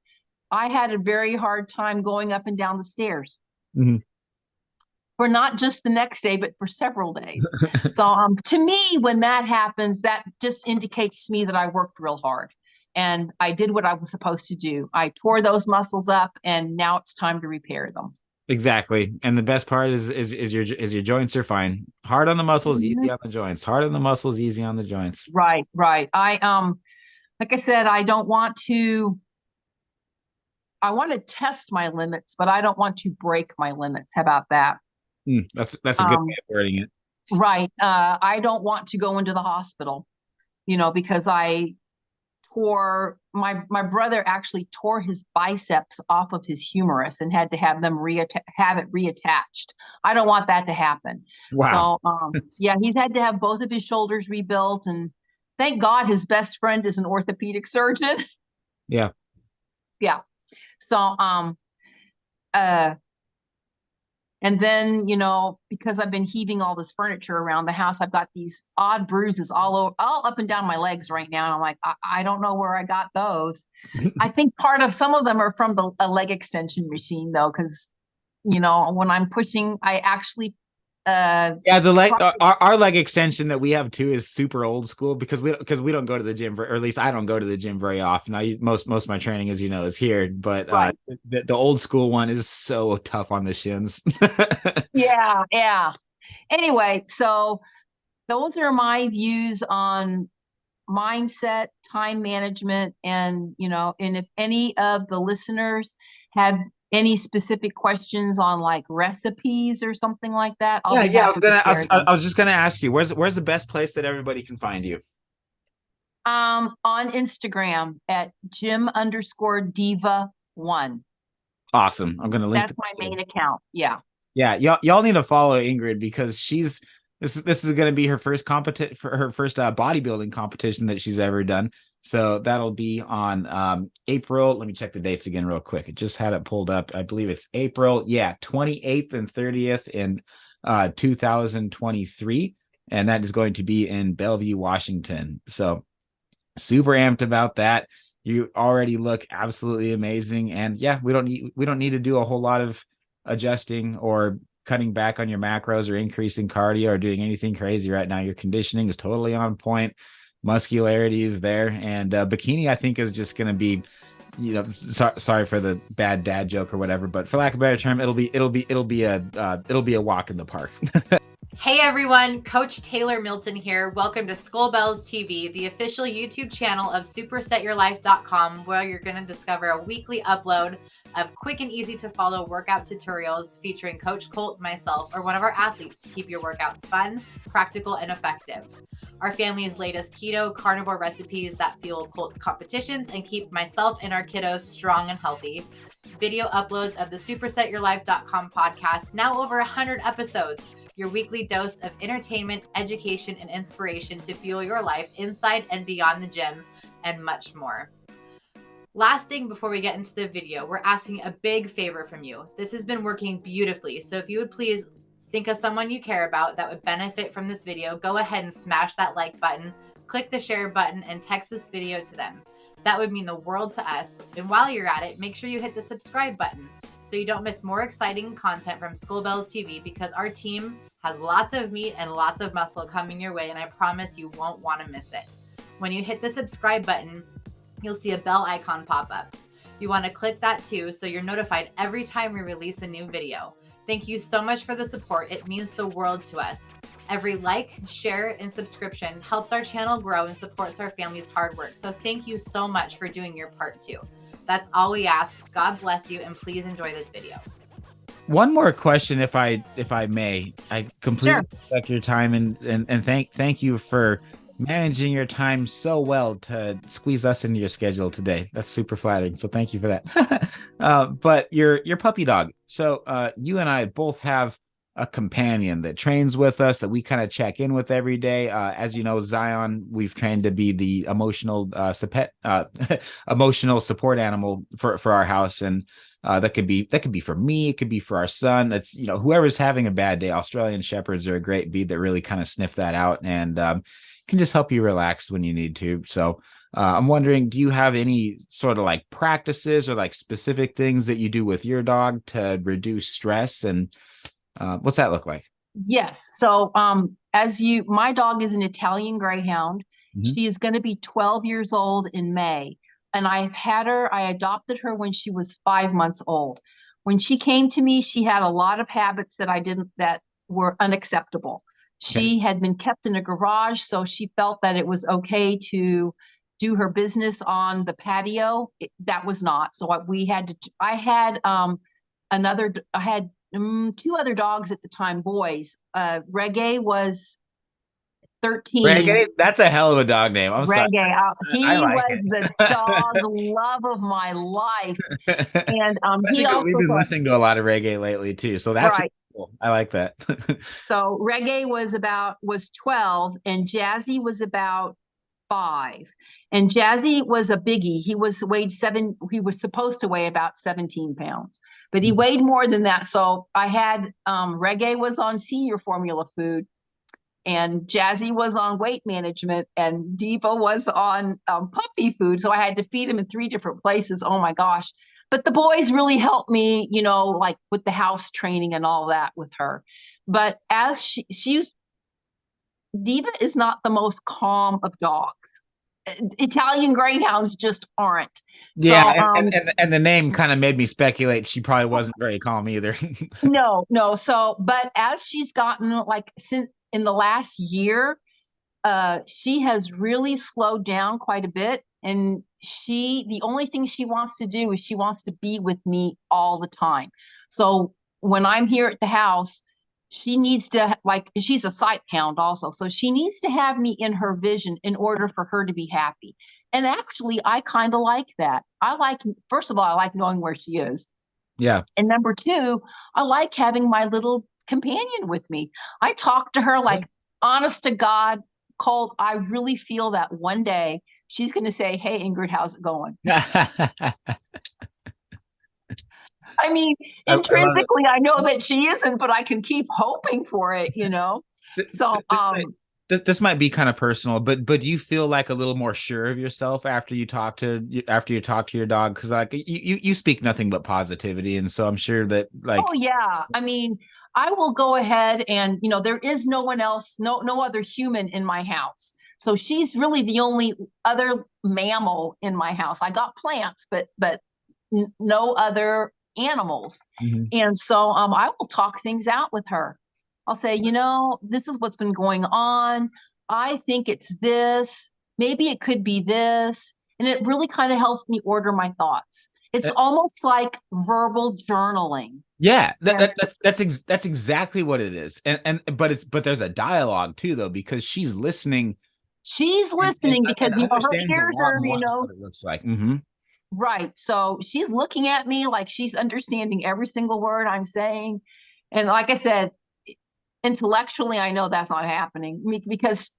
I had a very hard time going up and down the stairs. Mhm. For not just the next day, but for several days. So to me, when that happens, that just indicates to me that I worked real hard and I did what I was supposed to do. I tore those muscles up and now it's time to repair them. Exactly. And the best part is your joints are fine. Hard on the muscles, easy on the joints. Hard on the muscles, easy on the joints. Right, right. Like I said, I want to test my limits, but I don't want to break my limits. How about that? That's a good way of wording it. Right. I don't want to go into the hospital, because I tore my brother actually tore his biceps off of his humerus and had to have them have it reattached. I don't want that to happen. Wow. So yeah, he's had to have both of his shoulders rebuilt, and thank God his best friend is an orthopedic surgeon. Yeah. Yeah. So and then, because I've been heaving all this furniture around the house, I've got these odd bruises all up and down my legs right now. And I'm like, I don't know where I got those. I think some of them are from a leg extension machine, though, because, when I'm pushing, I actually. Yeah, the leg our leg extension that we have too is super old school because we don't go to the gym, or at least I don't go to the gym very often. Most of my training, as you know, is here, but right. The old school one is so tough on the shins. Yeah. Anyway, so those are my views on mindset, time management, and and if any of the listeners have any specific questions on like recipes or something like that, I'll be happy to share them. I was just gonna ask you, where's the best place that everybody can find you? On Instagram at Gym_Diva1. Awesome. I'm gonna link. That's my main account. Yeah. Yeah, y'all need to follow Ingrid because this is going to be her first bodybuilding competition that she's ever done. So that'll be on April. Let me check the dates again real quick. It just had it pulled up. I believe it's April. Yeah, 28th and 30th in 2023, and that is going to be in Bellevue, Washington. So super amped about that. You already look absolutely amazing, and yeah, we don't need to do a whole lot of adjusting or cutting back on your macros or increasing cardio or doing anything crazy right now. Your conditioning is totally on point. Muscularity is there, and bikini I think is just going to be, sorry for the bad dad joke or whatever, but for lack of a better term, it'll be a walk in the park. Hey everyone, Coach Taylor Milton here. Welcome to Skullbellz TV, the official YouTube channel of supersetyourlife.com, where you're going to discover a weekly upload of quick and easy to follow workout tutorials featuring Coach Colt, myself, or one of our athletes to keep your workouts fun, practical, and effective. Our family's latest keto carnivore recipes that fuel Colt's competitions and keep myself and our kiddos strong and healthy. Video uploads of the supersetyourlife.com podcast, now over 100 episodes. Your weekly dose of entertainment, education, and inspiration to fuel your life inside and beyond the gym, and much more. Last thing before we get into the video, we're asking a big favor from you. This has been working beautifully, so if you would please think of someone you care about that would benefit from this video, go ahead and smash that like button, click the share button, and text this video to them. That would mean the world to us. And while you're at it, make sure you hit the subscribe button so you don't miss more exciting content from Skullbellz TV, because our team has lots of meat and lots of muscle coming your way, and I promise you won't want to miss it. When you hit the subscribe button, you'll see a bell icon pop up. You want to click that too so you're notified every time we release a new video. Thank you so much for the support. It means the world to us. Every like, share, and subscription helps our channel grow and supports our family's hard work. So thank you so much for doing your part too. That's all we ask. God bless you, and please enjoy this video. One more question, if I may. I completely respect your time and thank you for managing your time so well to squeeze us into your schedule today. That's super flattering. So thank you for that. But your puppy dog. So you and I both have a companion that trains with us, that we kind of check in with every day. As you know, Zion, we've trained to be the emotional emotional support animal for our house. And that could be for me, it could be for our son. That's, you know, whoever's having a bad day. Australian Shepherds are a great breed that really kind of sniff that out and can just help you relax when you need to. So I'm wondering, do you have any sort of like practices or like specific things that you do with your dog to reduce stress? And what's that look like? Yes. So, my dog is an Italian Greyhound. Mhm. She is going to be 12 years old in May. And I adopted her when she was 5 months old. When she came to me, she had a lot of habits that were unacceptable. Okay. She had been kept in a garage, so she felt that it was okay to do her business on the patio. That was not. So I had two other dogs at the time, boys. Reggae was 13. Reggae, that's a hell of a dog name. I'm sorry. Reggae, I he like was the dog it. love of my life. And he Especially 'cause we've also been thought, listening to a lot of reggae lately too. So that's really right. cool. I like that. So Reggae was 12 and Jazzy was about 5. And Jazzy was a biggie. He was supposed to weigh about 17 pounds, but he weighed more than that. So I had Reggae was on senior formula food, and Jazzy was on weight management, and Diva was on puppy food. So I had to feed him in 3 different places. Oh my gosh. But the boys really helped me, like with the house training and all that with her. But as she's Diva is not the most calm of dogs. Italian Greyhounds just aren't. So, Yeah, and the name kind of made me speculate she probably wasn't very calm either. no. So, but as she's gotten like since in the last year, she has really slowed down quite a bit. And the only thing she wants to do is she wants to be with me all the time. So when I'm here at the house, she needs to, like, she's a sight hound also. So she needs to have me in her vision in order for her to be happy. And actually, I kind of like that. First of all, I like knowing where she is. Yeah. And number two, I like having my little companion with me. I talk to her like, honest to God, Colt, I really feel that one day she's going to say, "Hey, Ingrid, how's it going?" I mean, I love it. intrinsically, I know that she isn't, but I can keep hoping for it. So, This might be kind of personal, but do you feel like a little more sure of yourself after you talk to your dog? Because like you speak nothing but positivity, and so I'm sure that like oh yeah. I mean, I will go ahead and, there is no one else, no other human in my house. So she's really the only other mammal in my house. I got plants, but no other animals. Mhm. And so I will talk things out with her. I'll say, this is what's been going on. I think it's this. Maybe it could be this. And it really kind of helps me order my thoughts. It's Uh, almost like verbal journaling. Yeah, Yes. that's exactly what it is, but there's a dialogue too though because she's listening She's and listening because, her understands a ears lot are, more than what it looks like. right. So she's looking at me like she's understanding every single word I'm saying. And like I said, intellectually, I know that's not happening because,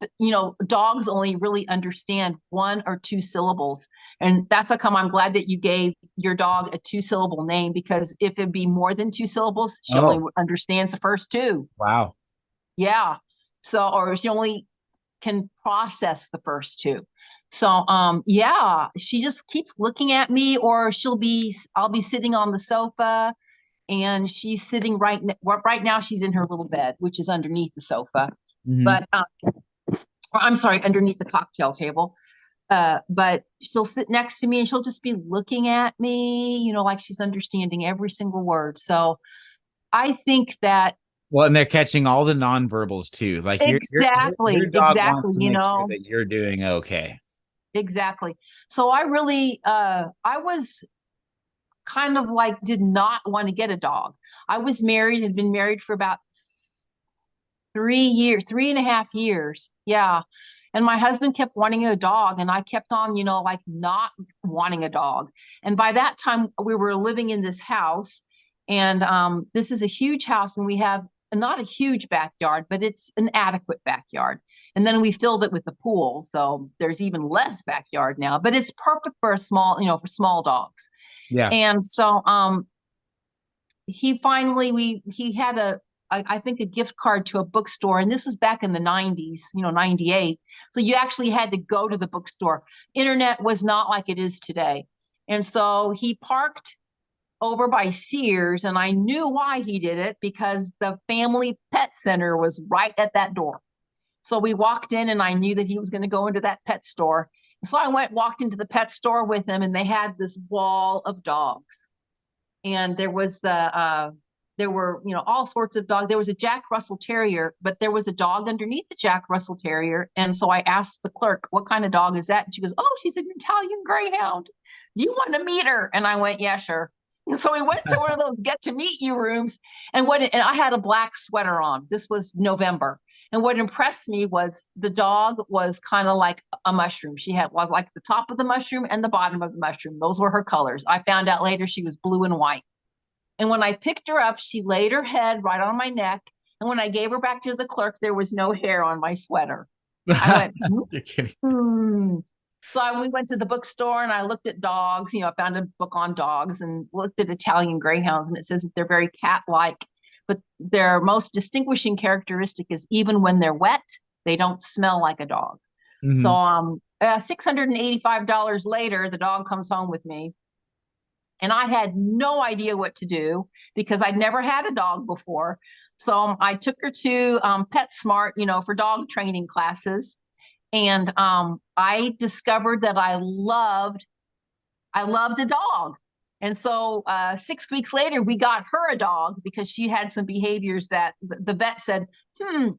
dogs only really understand 1 or 2 syllables. And that's how come I'm glad that you gave your dog a 2-syllable name, because if it'd be more than 2 syllables, she only Oh, understands the first 2. wow. Yeah. So, or she only can process the first 2. So, yeah, she just keeps looking at me, or I'll be sitting on the sofa and she's sitting right now. She's in her little bed, which is underneath the sofa, Mhm. but I'm sorry, underneath the cocktail table. But she'll sit next to me and she'll just be looking at me, like she's understanding every single word. So I think that Well, and they're catching all the nonverbals too. Like your dog wants exactly, to make sure that you're doing okay. exactly. So I really, I was kind of like did not want to get a dog. I was married, had been married for about 3 years, 3.5 years. Yeah. And my husband kept wanting a dog, and I kept on, like not wanting a dog. And by that time, we were living in this house, and this is a huge house, and we have not a huge backyard, but it's an adequate backyard. And then we filled it with the pool. So there's even less backyard now, but it's perfect for a small, for small dogs. Yeah. And so he finally, he had I think a gift card to a bookstore. And this was back in the 90s, 98. So you actually had to go to the bookstore. Internet was not like it is today. And so he parked over by Sears, and I knew why he did it, because the family pet center was right at that door. So we walked in, and I knew that he was going to go into that pet store. So I walked into the pet store with him, and they had this wall of dogs. And there was there were, all sorts of dogs. There was a Jack Russell Terrier, but there was a dog underneath the Jack Russell Terrier. And so I asked the clerk, what kind of dog is that? And she goes, oh, she's an Italian Greyhound. You want to meet her? And I went, yeah, sure. And so we went to one of those get to meet you rooms, and I had a black sweater on. This was November. And what impressed me was the dog was kind of like a mushroom. She had like the top of the mushroom and the bottom of the mushroom. Those were her colors. I found out later she was blue and white. And when I picked her up, she laid her head right on my neck. And when I gave her back to the clerk, there was no hair on my sweater. I went, You're kidding. So we went to the bookstore, and I looked at dogs. I found a book on dogs and looked at Italian Greyhounds, and it says that they're very cat-like, but their most distinguishing characteristic is even when they're wet, they don't smell like a dog. Mm-hmm. So $685 later, the dog comes home with me, and I had no idea what to do because I'd never had a dog before. So I took her to PetSmart, for dog training classes. And I discovered that I loved a dog. And so 6 weeks later, we got her a dog because she had some behaviors that the vet said,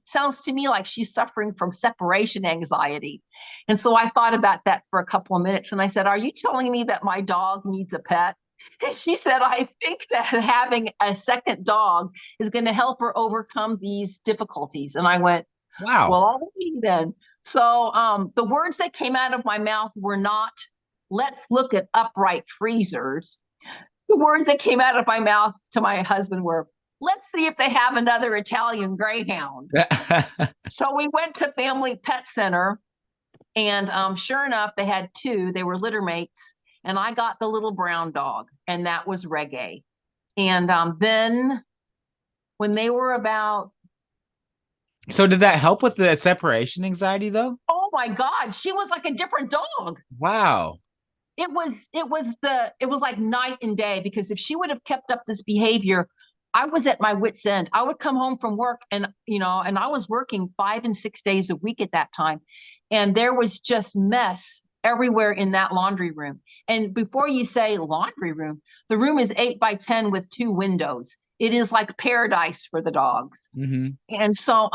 sounds to me like she's suffering from separation anxiety. And so I thought about that for a couple of minutes, and I said, are you telling me that my dog needs a pet? And she said, I think that having a second dog is going to help her overcome these difficulties. And I went, wow. Well, all right then. So the words that came out of my mouth were not, let's look at upright freezers. The words that came out of my mouth to my husband were, let's see if they have another Italian Greyhound. So we went to Family Pet Center, and sure enough, they had two. They were litter mates, and I got the little brown dog, and that was Reggae. And then when they were about... So did that help with the separation anxiety, though? Oh my God, she was like a different dog. Wow. It was like night and day, because if she would have kept up this behavior, I was at my wit's end. I would come home from work, and and I was working 5 and 6 days a week at that time, and there was just mess everywhere in that laundry room. And before you say laundry room, the room is 8 by 10 with 2 windows. It is like paradise for the dogs. Mm-hmm. And so,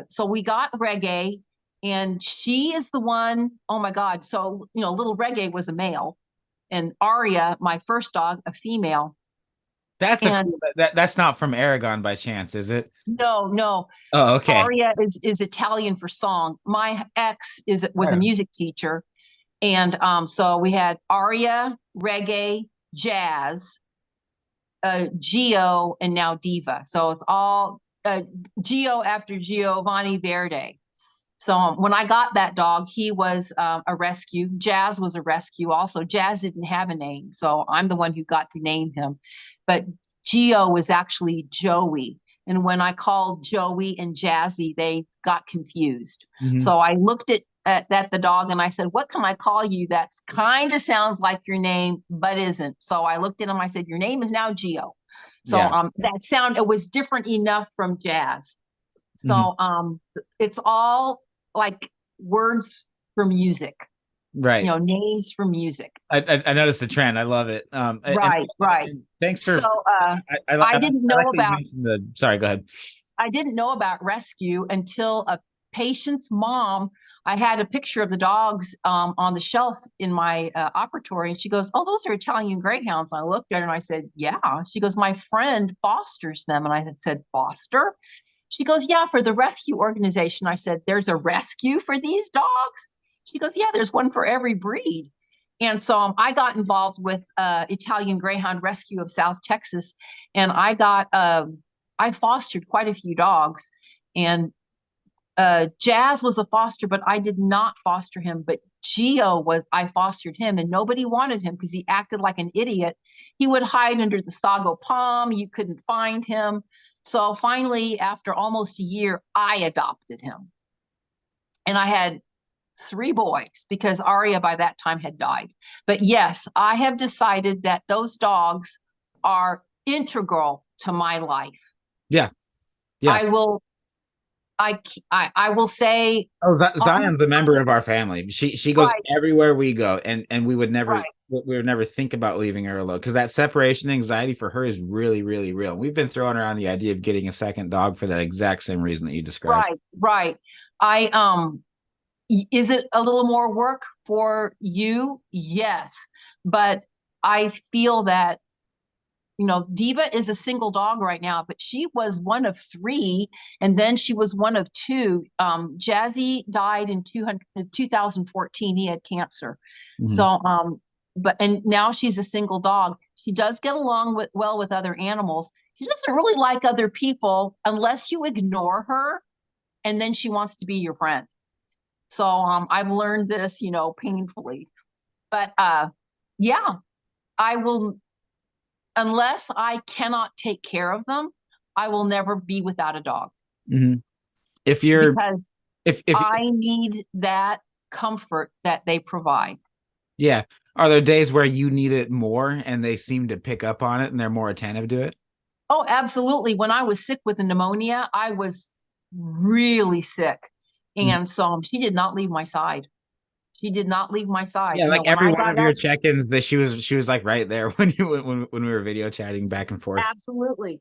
so we got Reggae, and she is the one, oh my God. So, little Reggae was a male, and Aria, my first dog, a female. That's not from Aragon by chance, is it? No. Oh, okay. Aria is Italian for song. My ex was a music teacher. And so we had Aria, Reggae, Jazz, Gio, and now Diva. So it's all Gio after Giovanni Verde. So when I got that dog, he was a rescue. Jazz was a rescue also. Jazz didn't have a name, so I'm the one who got to name him. But Gio was actually Joey. And when I called Joey and Jazzy, they got confused. Mm-hmm. So I looked at the dog, and I said, what can I call you that kind of sounds like your name, but isn't? So I looked at him, I said, your name is now Gio. So it was different enough from Jazz. So it's all like words for music. Right. Names for music. I noticed the trend. I love it. Right. And thanks for. So I didn't know about. Sorry, go ahead. I didn't know about rescue until a patient's mom. I had a picture of the dogs on the shelf in my operatory, and she goes, "Oh, those are Italian Greyhounds." And I looked at her and I said, "Yeah." She goes, "My friend fosters them," and I said, "Foster?" She goes, "Yeah, for the rescue organization." I said, "There's a rescue for these dogs?" She goes, "Yeah, there's one for every breed." And so I got involved with Italian Greyhound Rescue of South Texas, and I I fostered quite a few dogs, and Jazz was a foster, but I did not foster him. But I fostered him, and nobody wanted him because he acted like an idiot. He would hide under the sago palm. You couldn't find him. So finally, after almost a year, I adopted him. And I had 3 boys because Aria by that time had died. But yes, I have decided that those dogs are integral to my life. Yeah. Yeah. I will say, Zion's a member of our family. She goes everywhere we go, and we would never think about leaving her alone, because that separation anxiety for her is really, really real. We've been throwing around the idea of getting a second dog for that exact same reason that you described. Right. Is it a little more work for you? Yes, but I feel that, Diva is a single dog right now, but she was one of 3, and then she was one of 2. Jazzy died in 2014. He had cancer. Mm-hmm. So, and now she's a single dog. She does get along well with other animals. She doesn't really like other people unless you ignore her, and then she wants to be your friend. So, I've learned this, painfully, but, yeah, I will. Unless I cannot take care of them, I will never be without a dog. Mm-hmm. If I need that comfort that they provide. Yeah. Are there days where you need it more and they seem to pick up on it and they're more attentive to it? Oh, absolutely. When I was sick with the pneumonia, I was really sick. And so she did not leave my side. She did not leave my side. Yeah, like every one of your check-ins, that she was like right there when we were video chatting back and forth. Absolutely.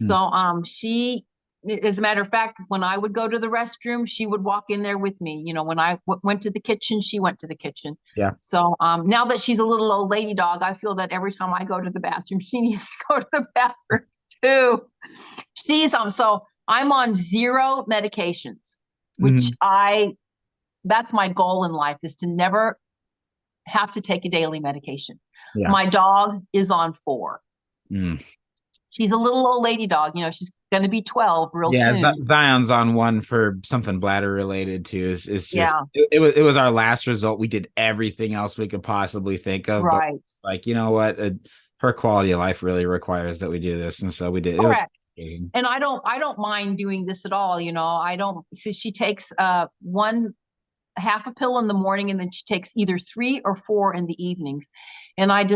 So she, as a matter of fact, when I would go to the restroom, she would walk in there with me. When I went to the kitchen, she went to the kitchen. Yeah. So now that she's a little old lady dog, I feel that every time I go to the bathroom, she needs to go to the bathroom too. She's so I'm on 0 medications, which that's my goal in life, is to never have to take a daily medication. Yeah. My dog is on 4. She's a little old lady dog. She's going to be 12 real soon. Yeah, Zion's on 1 for something bladder related too. It's just, it was our last result. We did everything else we could possibly think of. Right. But what? Her quality of life really requires that we do this. And so we did. Correct. And I don't mind doing this at all. I don't. So she takes 1/2 a pill in the morning, and then she takes either 3 or 4 in the evenings. And I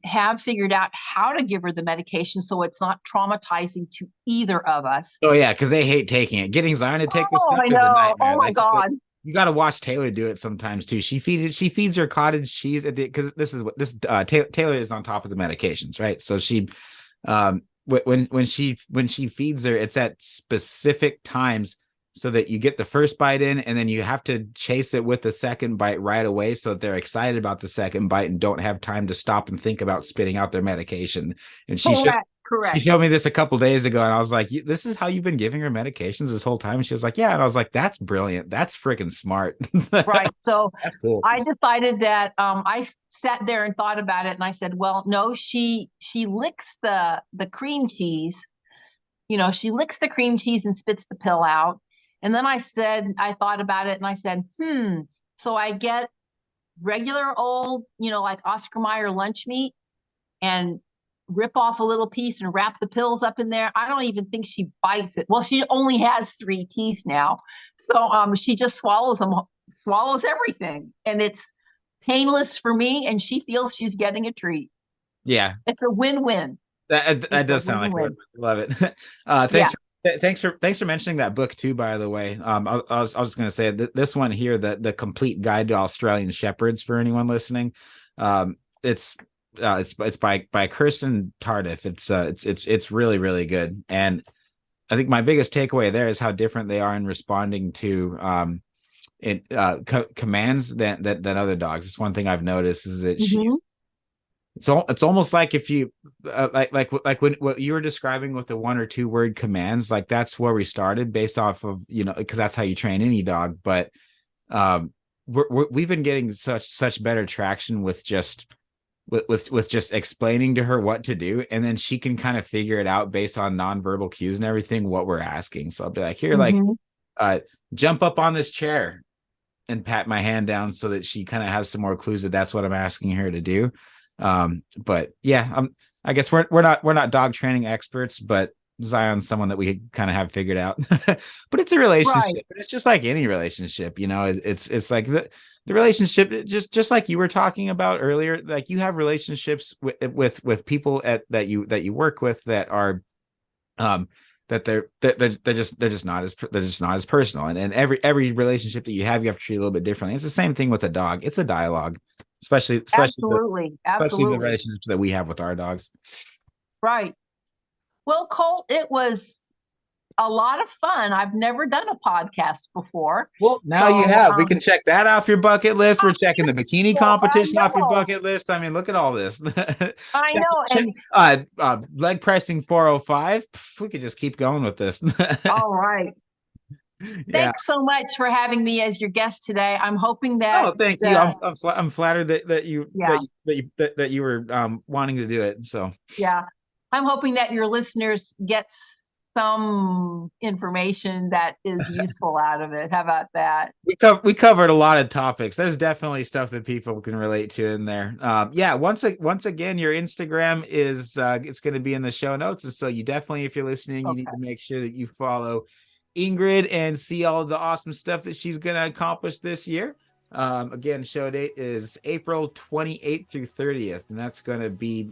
have figured out how to give her the medication so it's not traumatizing to either of us. Oh yeah, because they hate taking it. Getting Zion to take this stuff is a nightmare. Oh my God. You got to watch Taylor do it sometimes too. She feeds her cottage cheese because Taylor is on top of the medications, right? So she when she feeds her, it's at specific times, so that you get the first bite in, and then you have to chase it with the second bite right away, so that they're excited about the second bite and don't have time to stop and think about spitting out their medication. And Correct. She showed me this a couple days ago, and I was like, "This is how you've been giving her medications this whole time?" And she was like, "Yeah." And I was like, "That's brilliant. That's freaking smart." Right. So that's cool. I decided that I sat there and thought about it, and I said, "Well, no, she licks the cream cheese. She licks the cream cheese and spits the pill out." And then I thought about it, and I said, so I get regular old, like Oscar Mayer lunch meat, and rip off a little piece and wrap the pills up in there. I don't even think she bites it. Well, she only has 3 teeth now. So she just swallows everything. And it's painless for me, and she feels she's getting a treat. Yeah. It's a win-win. That does sound like it. Love it. Thanks for mentioning that book too, by the way. I was just going to say this one here, the Complete Guide to Australian Shepherds, for anyone listening. It's by Kirsten Tardif. It's really, really good. And I think my biggest takeaway there is how different they are in responding to commands than other dogs. It's one thing I've noticed, is that it's almost like if you like when what you were describing with the 1 or 2 word commands, like that's where we started, based off of, because that's how you train any dog. But we've been getting such better traction with just with just explaining to her what to do, and then she can kind of figure it out based on nonverbal cues and everything what we're asking. So I'll be like, here, like jump up on this chair and pat my hand down so that she kind of has some more clues that that's what I'm asking her to do. But yeah, I guess we're not dog training experts, but Zion's someone that we kind of have figured out. But it's a relationship. Right. It's just like any relationship, you know. It's like the relationship, just like you were talking about earlier. Like you have relationships with people that you work with that are that they're just not as personal, and every relationship that you have to treat a little bit differently. It's the same thing with a dog. It's a dialogue, especially absolutely the relationships that we have with our dogs. Right. Well, Colt, it was a lot of fun. I've never done a podcast before. Well, now you have. We can check that off your bucket list. We're checking the bikini competition off your bucket list. I mean, look at all this. I know. And leg pressing 405. We could just keep going with this. All right. Thanks so much for having me as your guest today. I'm hoping that. Oh, thank you. I'm flattered that you were wanting to do it. So yeah, I'm hoping that your listeners get some information that is useful out of it. How about that? We covered a lot of topics. There's definitely stuff that people can relate to in there. Once again, your Instagram is it's going to be in the show notes, and so you definitely, if you're listening, you need to make sure that you follow Ingrid and see all the awesome stuff that she's going to accomplish this year. Again, show date is April 28th through 30th, and that's going to be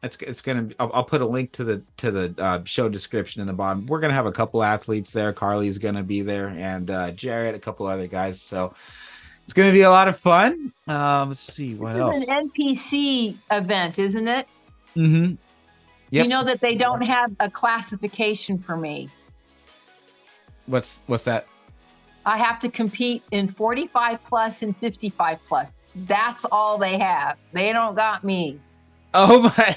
it's going to. I'll put a link to the show description in the bottom. We're going to have a couple athletes there. Carly's going to be there, and Jared, a couple other guys. So it's going to be a lot of fun. Let's see what else. It's an NPC event, isn't it? Mm-hmm. Yep. You know that they don't have a classification for me. What's that? I have to compete in 45 plus and 55 plus. That's all they have. They don't got me. Oh my.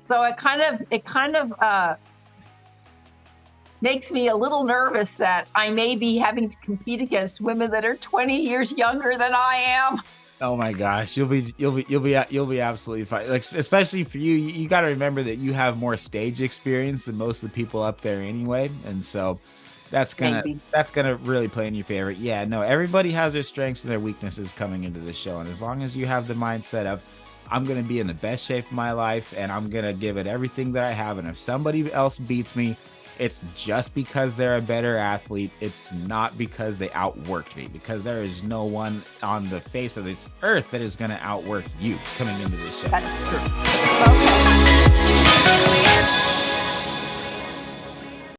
So it kind of makes me a little nervous that I may be having to compete against women that are 20 years younger than I am. Oh my gosh, you'll be absolutely fine. Like, especially for you, you got to remember that you have more stage experience than most of the people up there anyway, and so that's gonna really play in your favor. Yeah, no, everybody has their strengths and their weaknesses coming into the show, and as long as you have the mindset of, I'm gonna be in the best shape of my life, and I'm gonna give it everything that I have, and if somebody else beats me, it's just because they're a better athlete. It's not because they outworked me, because there is no one on the face of this earth that is going to outwork you coming into this show. That's true.